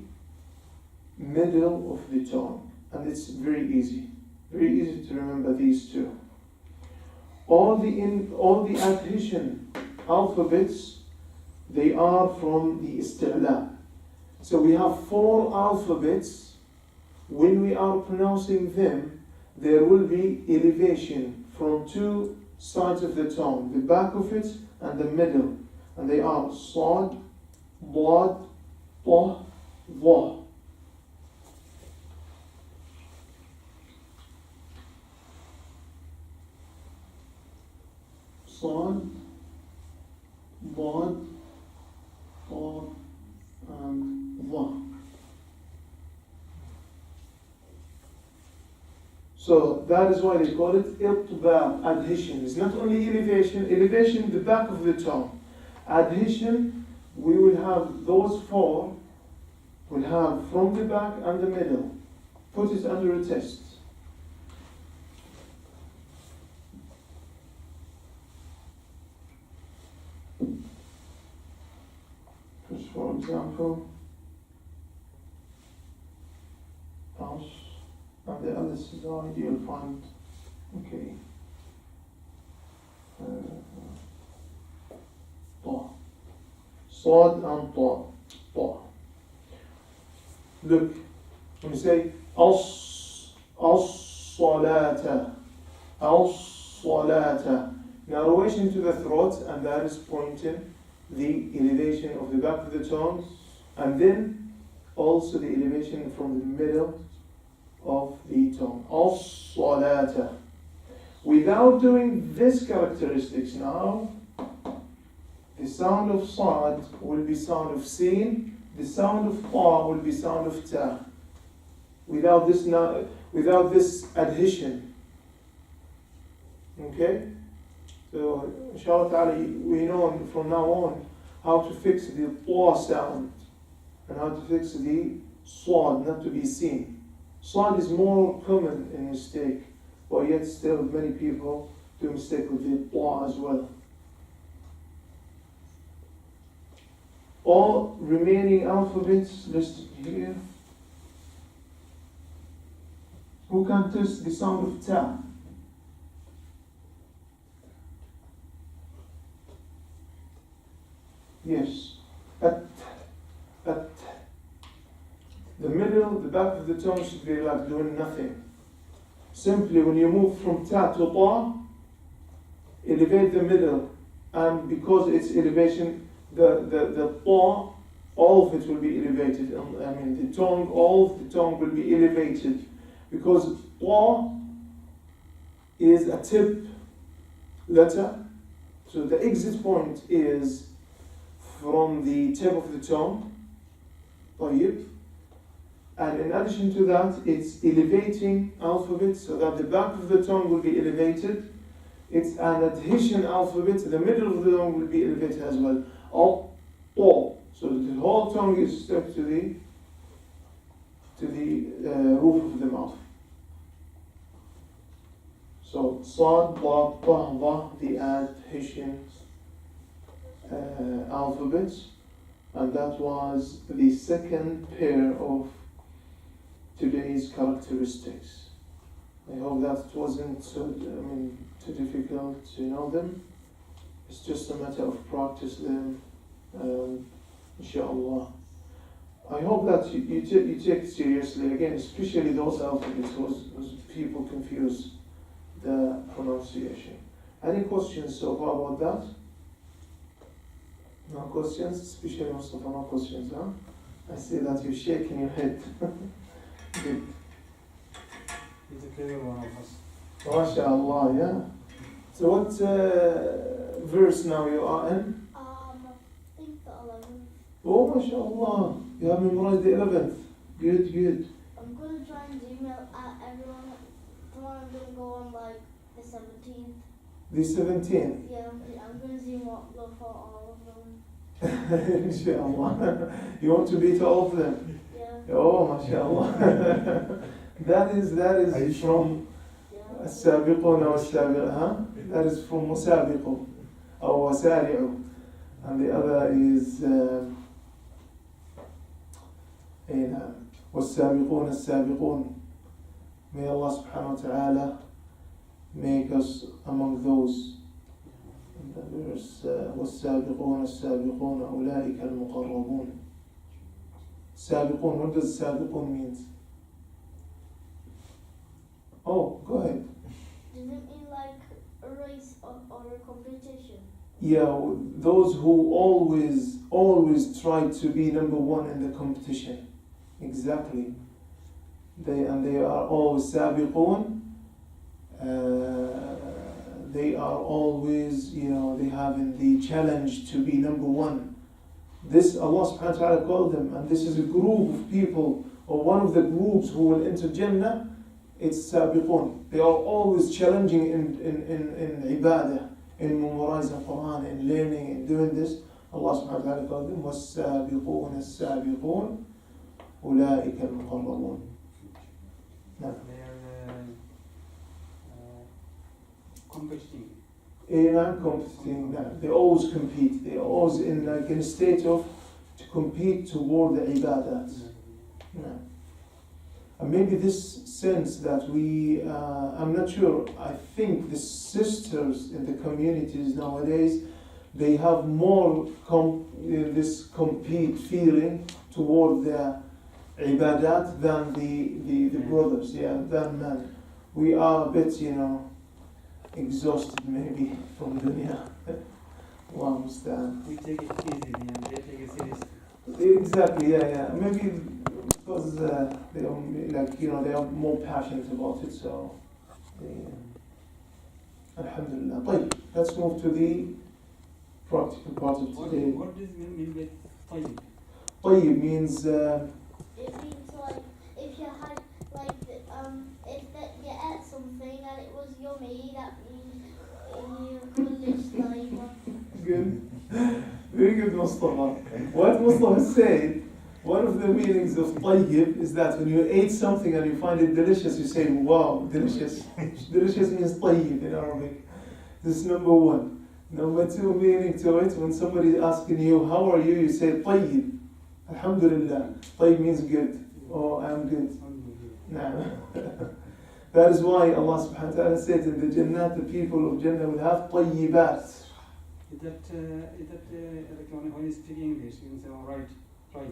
middle of the tongue, and it's very easy. Very easy to remember these two. All the adhesion alphabets, they are from the isti'la. So we have 4 alphabets. When we are pronouncing them, there will be elevation from 2 sides of the tongue, the back of it and the middle. And they are Sad, Dad, Ta, Dha. Sad, Dad, Ta, and Dha. So that is why they call it iltibaq, adhesion. It's not only elevation, the back of the tongue. Adhesion, we will have those 4, we'll have from the back and the middle. Put it under a test. Just for example, House. And the other side you'll find, okay, Ta. Sad and Ta. Ta. Look, when you say as-salata, as-salata, narration to the throat, and that is pointing the elevation of the back of the tongue, and then also the elevation from the middle of the tongue. As-salata. Without doing these characteristics now, the sound of Sad will be sound of Sin, the sound of Ta will be sound of Ta. Without this adhesion. Okay? So, inshallah ta'ala, we know from now on how to fix the Ta sound and how to fix the Sad, not to be seen. Sad is more common in mistake, but yet still many people do mistake with the Ta as well. All remaining alphabets listed here. Who can test the sound of Ta? Yes. At. The middle, the back of the tongue should be like doing nothing. Simply when you move from Ta to Ta, elevate the middle. And because it's elevation, the Ta, all of it will be elevated. I mean the tongue, all of the tongue will be elevated. Because Ta is a tip letter. So the exit point is from the tip of the tongue. طيب. And in addition to that, it's elevating alphabet so that the back of the tongue will be elevated. It's an adhesion alphabet, the middle of the tongue will be elevated as well. Al, Ta. So the whole tongue is stuck to the roof of the mouth. So Sad, Ba, Ta, Dha, the adhesion alphabets. And that was the second pair of today's characteristics. I hope that it wasn't too difficult to know them. It's just a matter of practice them, inshallah. I hope that you take it seriously, again, especially those alphabets, those people confuse the pronunciation. Any questions so far about that? No questions? Especially Mustafa, no questions, huh? I see that you're shaking your head. Good. He's a clever one of us. MashaAllah, yeah. So what verse now you are in? I think the 11th. Oh, MashaAllah. You have memorized the 11th. Good, good. I'm going to try and email everyone. Tomorrow I'm going to go on like the 17th. The 17th? Yeah, I'm going to see what look for all of them. Inshallah. You want to beat all of them? Yeah. Oh, MashaAllah. that is from Yeah. السابقون والسابقون, huh? That is from مسابق أو وسارع. And the other is والسابقون السابقون. May Allah subhanahu wa ta'ala make us among those. In the verse, وَالسَّابِقُونَ السَّابِقُونَ أُولَٰئِكَ الْمُقَرَّبُونَ. Sabiqun, what does sabiqun mean? Oh, go ahead. Does it mean like a race or a competition? Yeah, those who always try to be number one in the competition. Exactly. They are always sabiqun. They are always, they having the challenge to be number one. This Allah subhanahu wa ta'ala called them, and this is a group of people, or one of the groups who will enter Jannah. It's sabiqun. They are always challenging in ibadah, in memorizing Quran, in learning, in doing this. Allah subhanahu wa ta'ala called them وَالسَّابِقُونَ السَّابِقُونَ أُولَٰئِكَ الْمُقَرَّبُونَ. They are competing. Competing. They always compete. They are always in a state of to compete toward the ibadat. Yeah. And maybe this sense that I'm not sure, I think the sisters in the communities nowadays, they have more this compete feeling toward the ibadat than the brothers, than men. We are a bit, exhausted maybe from dunya. Well, understand. We take it easy and they take it seriously. Exactly, maybe because they are more passionate about it, so alhamdulillah. طيب, let's move to the practical part of today. What does it mean by طيب? طيب means It means like if you had like if that you ate something and it was yummy, that means you could live like. good. Very good, Mustafa. What Mustafa said, one of the meanings of طيب is that when you ate something and you find it delicious, you say, wow, delicious. Delicious means طيب in Arabic. This is number one. Number two meaning to it, when somebody is asking you, how are you? You say طيب. Alhamdulillah. طيب means good. Oh, I'm good. Nah. That is why Allah subhanahu wa ta'ala said in the Jannah, the people of Jannah will have طيبات. Is that like when you speak English, you can say, oh, right.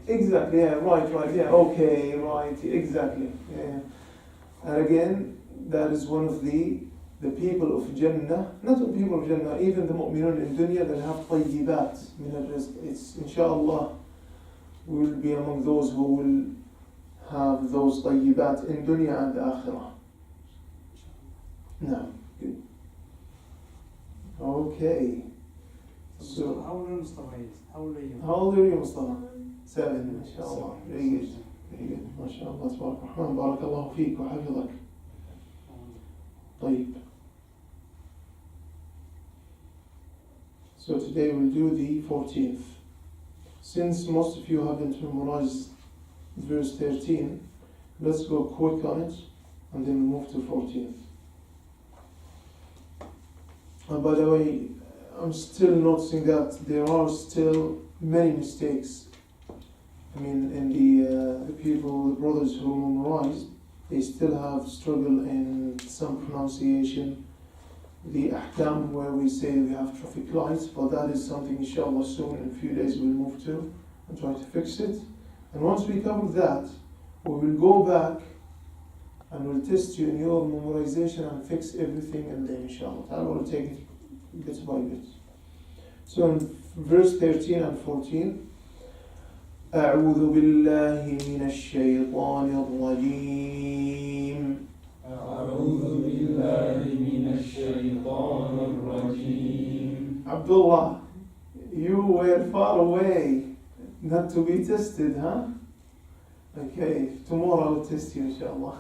Exactly, right, okay, right, exactly, And again, that is one of the people of Jannah, not the people of Jannah, even the mu'minun in dunya, that have طيبات min al-rizq. It's, inshallah, we will be among those who will have those طيبات in dunya and the akhirah. No, good. Okay. So how old Mustafa is? How old are you? How old are you, Mustafa? 7, inshallah. Very good. Very good. MashaAllah. تبارك الرحمن. بارك الله فيك وحفظك. طيب. So today we'll do the 14th. Since most of you haven't memorized verse 13, let's go quick on it and then we'll move to 14th. And by the way, I'm still noticing that there are still many mistakes. I mean, in the people, the brothers who memorized, they still have struggle in some pronunciation. The ahkam, where we say we have traffic lights, but that is something inshallah soon, in a few days, we'll move to and try to fix it. And once we cover that, we will go back and we'll test you in your memorization and fix everything, and then inshallah I will take it bit by bit. So in verse 13 and 14, أعوذ بالله من الشيطان الرجيم. أعوذ بالله من الشيطان الرجيم. Abdullah, you were far away, not to be tested, huh? Okay, tomorrow I will test you, inshallah.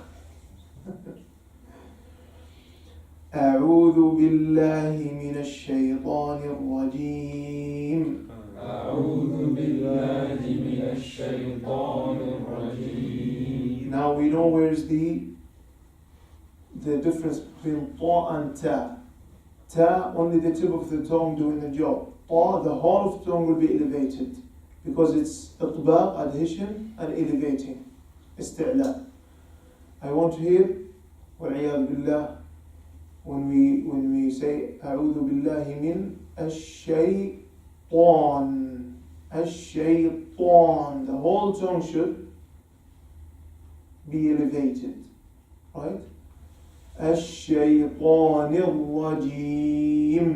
أعوذ بالله من الشيطان الرجيم. أعوذ بالله من الشيطان الرجيم. Now we know where's the difference between ta and ta. Ta, only the tip of the tongue doing the job. Ta, the whole of the tongue will be elevated because it's إطباق, adhesion, and elevating. Isti'la. I want to hear وَالْعِيَاذُ بِاللَّهِ, when we say أعوذ بالله من الشيطان, الشيطان, the whole tongue should be elevated, right? الشيطان الرجيم,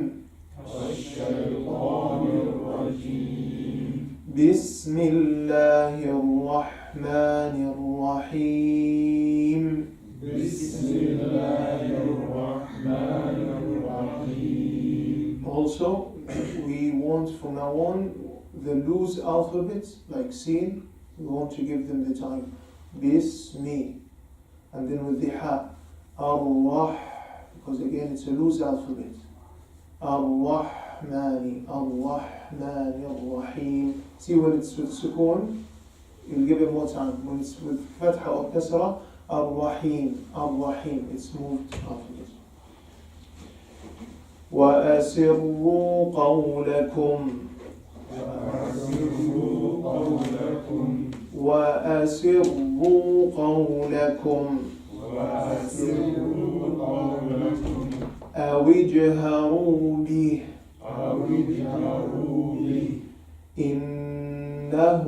الشيطان الرجيم. بسم الله الرحمن الرحيم. بسم الله الرحمن الرحيم. Also, we want from now on the loose alphabets like Sin, we want to give them the time. Bismi. And then with the Ha, Ar-Rah, because again it's a loose alphabet. Ar-Rahmani, Ar-Rahmani, Ar-Rahim. See, when it's with Sukoon, you'll give it more time. When it's with Fatha or Kasra, Ar-Rahim, Ar-Rahim, it's moved alphabet. وَأَسِرُّوا قَوْلَكُمْ, وَأَسِرُّوا قَوْلَكُمْ, وَأَسِرُّوا قَوْلَكُمْ, وَأَسِرُّوا قَوْلَكُمْ، أَوِ اجْهَرُوا بِهِ أَوِ اجْهَرُوا بِهِ، إِنَّهُ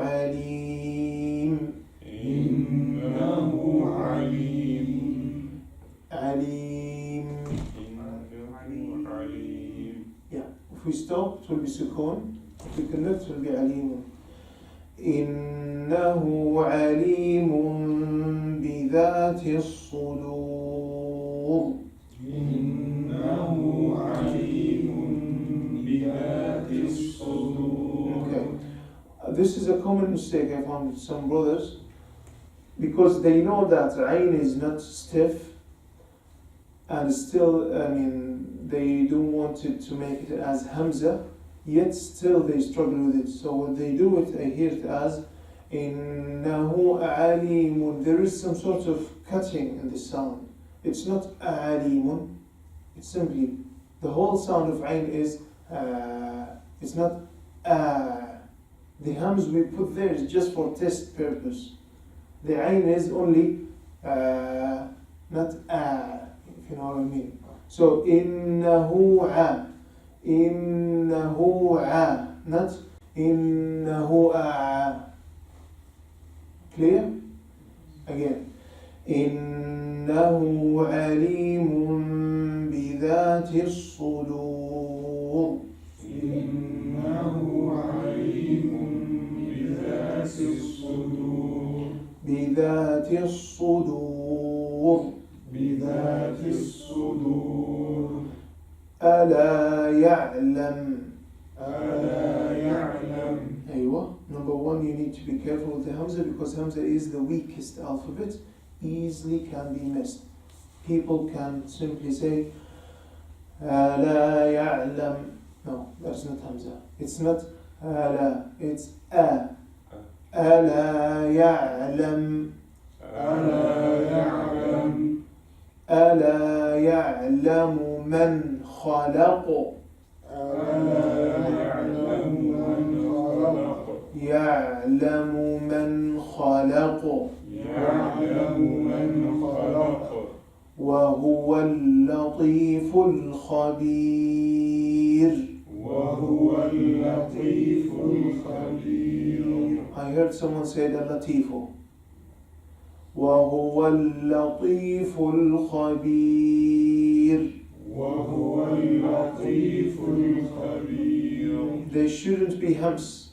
عَلِيمٌ, إِنَّهُ عَلِيمٌ. عليم. عليم. Yeah, if we stop, it will be Sukoon. If we connect, it will be عليم. إنه عليم بذات الصدور. إنه عليم بذات الصدور. Okay. This is a common mistake I found with some brothers, because they know that Ain is not stiff, and still, they don't want it to make it as Hamza, yet still they struggle with it. So when they do it, I hear it as Innahu alimun. There is some sort of cutting in the sound. It's not alimun. It's simply the whole sound of Ain is it's not the hams we put there is just for test purpose. The Ain is only not if you know what I mean. So innahu not innahu Clear? Again. Innahu alimun bidhati as-sudur. إنه عليم بذات الصدور. بذات الصدور. بذات الصدور. ألا يعلم. ألا يعلم. أيوة. Number one, you need to be careful with the Hamza, because Hamza is the weakest alphabet, easily can be missed. People can simply say ألا يعلم. No, that's not Hamza. It's not ألا, it's ألا يعلم. ألا يعلم. ألا يعلم من خلق. ألا يعلم من خلق. يعلم من خلق. يعلم من خلق. وهو اللطيف الخبير. وهو اللطيف الخبير. I heard someone say اللطيف. وهو اللطيف الخبير. وهو اللطيف الخبير. There shouldn't be hams.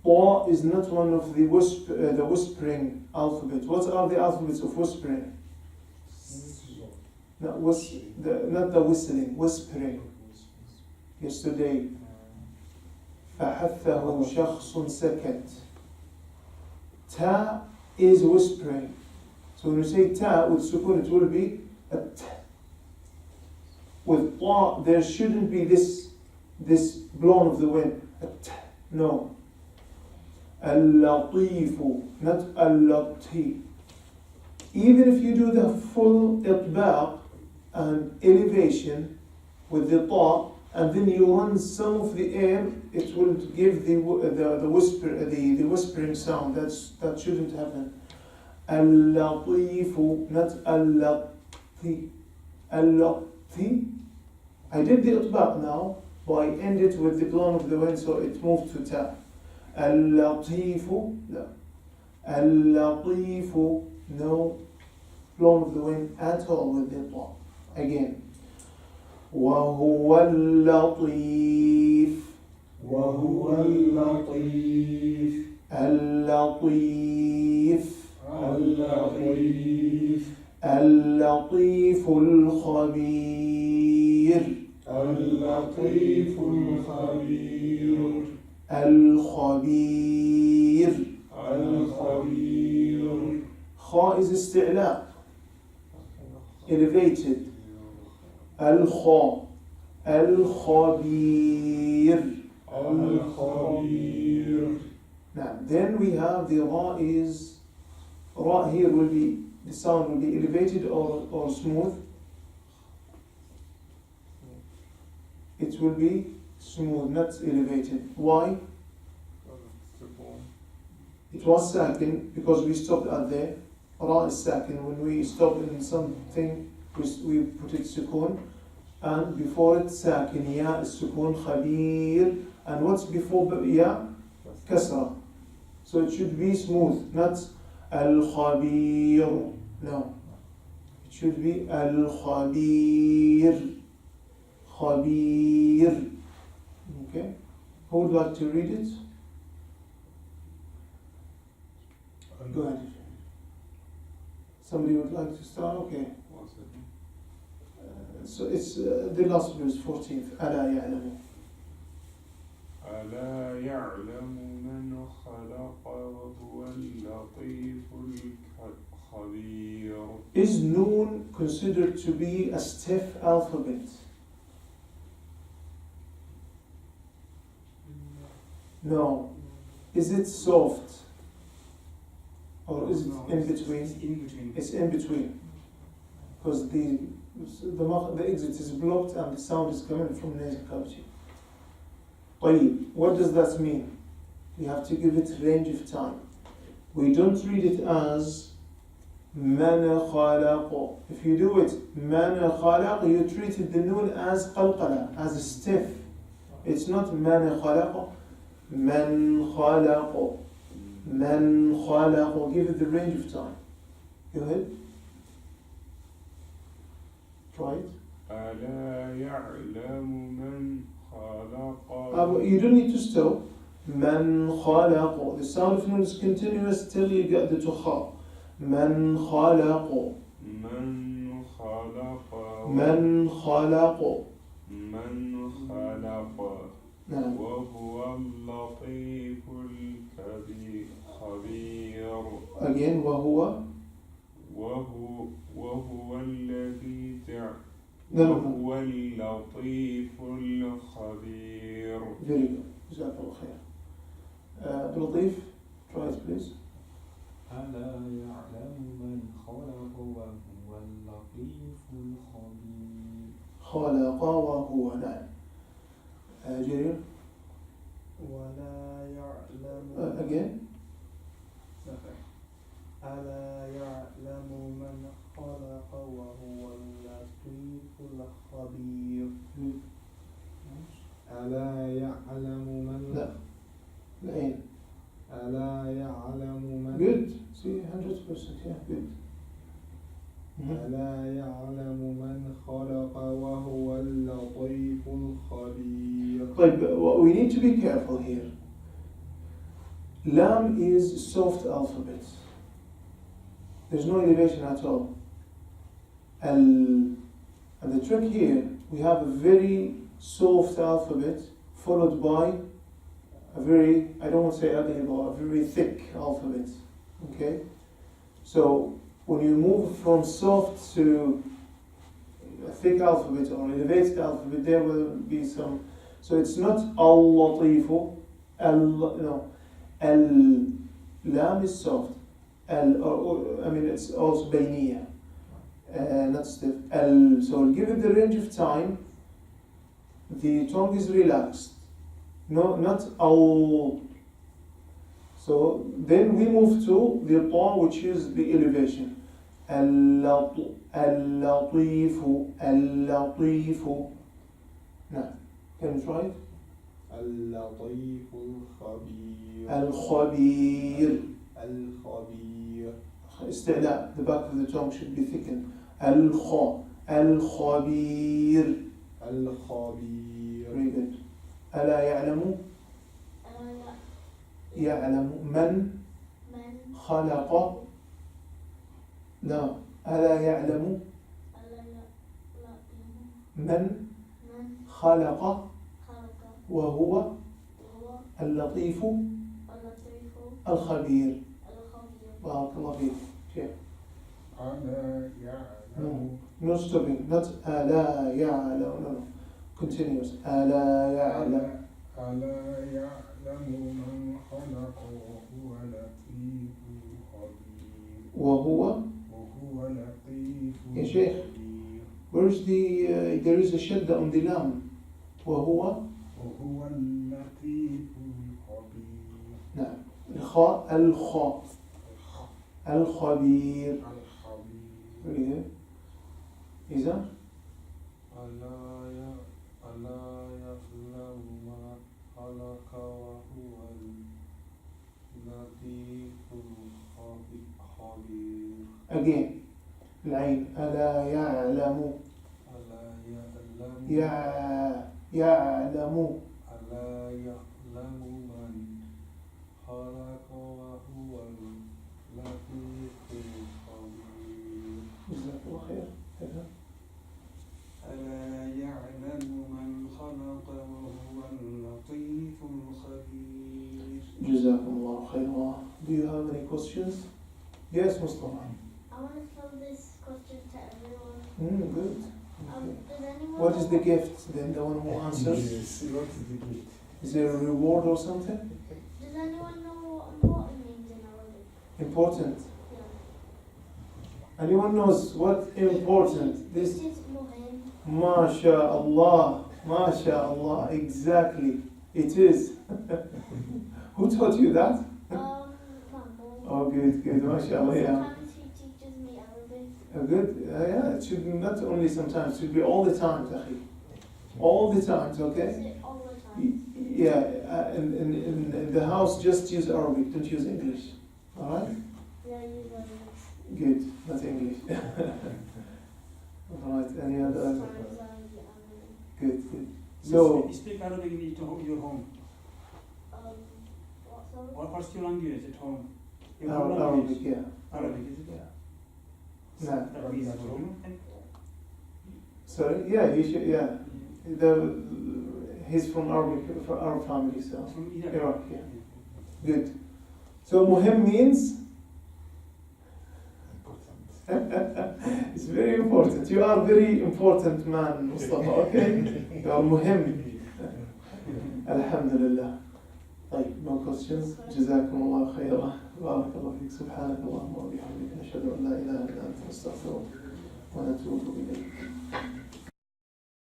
Ta is not one of the whispering alphabet. What are the alphabets of whispering? Not the whistling, whispering. Yesterday, فحثه شخص سكت. Ta is whispering. So when you say ta with sukun, it will be a t. With ta, there shouldn't be this blown of the wind. A t. No. Al-Latif, not Al-Latif. Even if you do the full itbaq and elevation with the ta, and then you run some of the air, it will give the whispering sound. That shouldn't happen. Al-Latifu, not Al-Lati. Al-Lati. I did the utbaq now, but I ended with the blown of the wind, so it moved to ta. Al-Latifu, no. Al-Latifu, no blown of the wind at all with the ta. Again. وهو اللطيف وهو اللطيف اللطيف اللطيف اللطيف الخبير اللطيف الخبير الخبير الخبير. خاء is استعلاء, elevated. الخاء الخبير الخبير. Now, then we have the ra is, ra here will be, the sound will be elevated or smooth. It will be smooth, not elevated. Why? It was sakin because we stopped at there. Ra is sakin. When we stop in something, we put it sukun. And before it sakin, ya is sukun, khabir. And what's before ya? Kasra. So it should be smooth, not al-khabir. No. It should be al-khabir. Khabir. Okay. Who would like to read it? Go ahead. Somebody would like to start? Okay. So it's the last verse, 14th. ألا يعلم. ألا يعلم من خلق وهو اللطيف الخبير. Is Noon considered to be a stiff alphabet? No. Is it soft? Or is it in between? It's in between. It's in between. Because the exit is blocked and the sound is coming from the nasal cavity. طيب, what does that mean? You have to give it range of time. We don't read it as من خلق. If you do it من خلق, you treated the noon as قلقلة, as a stiff. It's not من خلق. من خلق. من خلق. Give it the range of time. Go ahead. Try it. ألا يعلم من خلق. You don't need to stop. من خلق. The sound of noon is continuous till you get the tukha. من خلق. من خلق. من خلق. من خلق. نعم. وهو اللطيف الخبير. Again, وهو. وهو الذي No, no, no. وهو اللطيف الخبير. Very good. جزاك الله خير. لطيف, try it please. ألا يعلم من خلق وهو اللطيف الخبير. خلق وهو. نعم. جرير. ولا يعلم Again. ألا يعلم من خلق وهو اللطيف الخبير. ألا يعلم من لا. العين. ألا يعلم من Good. See, 100%. Yeah, good. ألا يعلم من خلق وهو اللطيف الخبير. But we need to be careful here. Lam is soft alphabet. There's no elevation at all. And the trick here, we have a very soft alphabet followed by a very, I don't want to say ugly, but a very thick alphabet. Okay? So when you move from soft to a thick alphabet or elevated alphabet, there will be some. So it's not al-latifu, no, al-lam is soft. It's also bayniya, not stiff. So give it the range of time. The tongue is relaxed. No, not al. So then we move to the ta, which is the elevation. Al-latifu, al-latifu. Now, can you try it? اللطيف الخبير Al-khabir. الخبير استعلاء. The back of the tongue should be thickened. Al-khabir. الخبير Very good. ألا يعلم ألا يعلم من من خلق. لا. ألا يعلم ألا من من خلق خلق وهو وهو اللطيف اللطيف الخبير. الخبير. بارك الله فيك. شيخ. ألا يعلم No stopping. Not ألا يعلم. No. Continuous. ألا يعلم. ألا يعلم من خلق وهو لطيف خبير وهو. وهو لطيف يا شيخ. خبير Where's the there is a shadda on the lam. وهو. وهو اللطيف الخبير نعم. الخاء الخاء الخبير. الخبير Very good. إذا ألا يعلم ما خلق وهو اللطيف الخبير. again. العين. ألا يعلم. ألا يعلم يعلم. ألا يعلم من خلق وهو اللطيف الخبير. جزاك الله خير. ألا يعلم من خلق وهو اللطيف الخبير. جزاكم الله خيرا. Do you have any questions? Yes, Mustafa. I want to throw this question to everyone. Good. Does anyone What know is the gift then? The one who answers? Yes, what is the gift? Is there a reward or something? Does anyone know what important means in Arabic? Important. Yeah. Anyone knows what important? This This. is muhim. MashaAllah. MashaAllah. Exactly. It is. Who taught you that? Mama. Oh, good, good. MashaAllah. Yeah. Sometimes he teaches me Arabic. Good. Yeah, it should be not only sometimes, it should be all the times, akhi. All the times, Is okay? it all the time? Yeah, in the house, just use Arabic, don't use English. Alright? Yeah, you got it. Good, not English. Alright, any other? Sometimes I Good, good. So, You speak Arabic in your home. what, sorry? What's your language at home? Your home Arabic, language? yeah. Arabic, is it? Yeah. Nah. That means fluent. Sorry? Yeah, you should, yeah. He's from Arabic, from Arab family, so. From Iraq. Iraq, yeah. Good. So, muhim means? It's very important. You are a very important man, Mustafa, okay? You are muhim. Alhamdulillah. طيب, no questions. جزاكم الله خيرا. بارك الله فيك. سبحانك اللهم وبحمدك نشهد أن لا إله إلا أنت نستغفرك ونتوب إليك.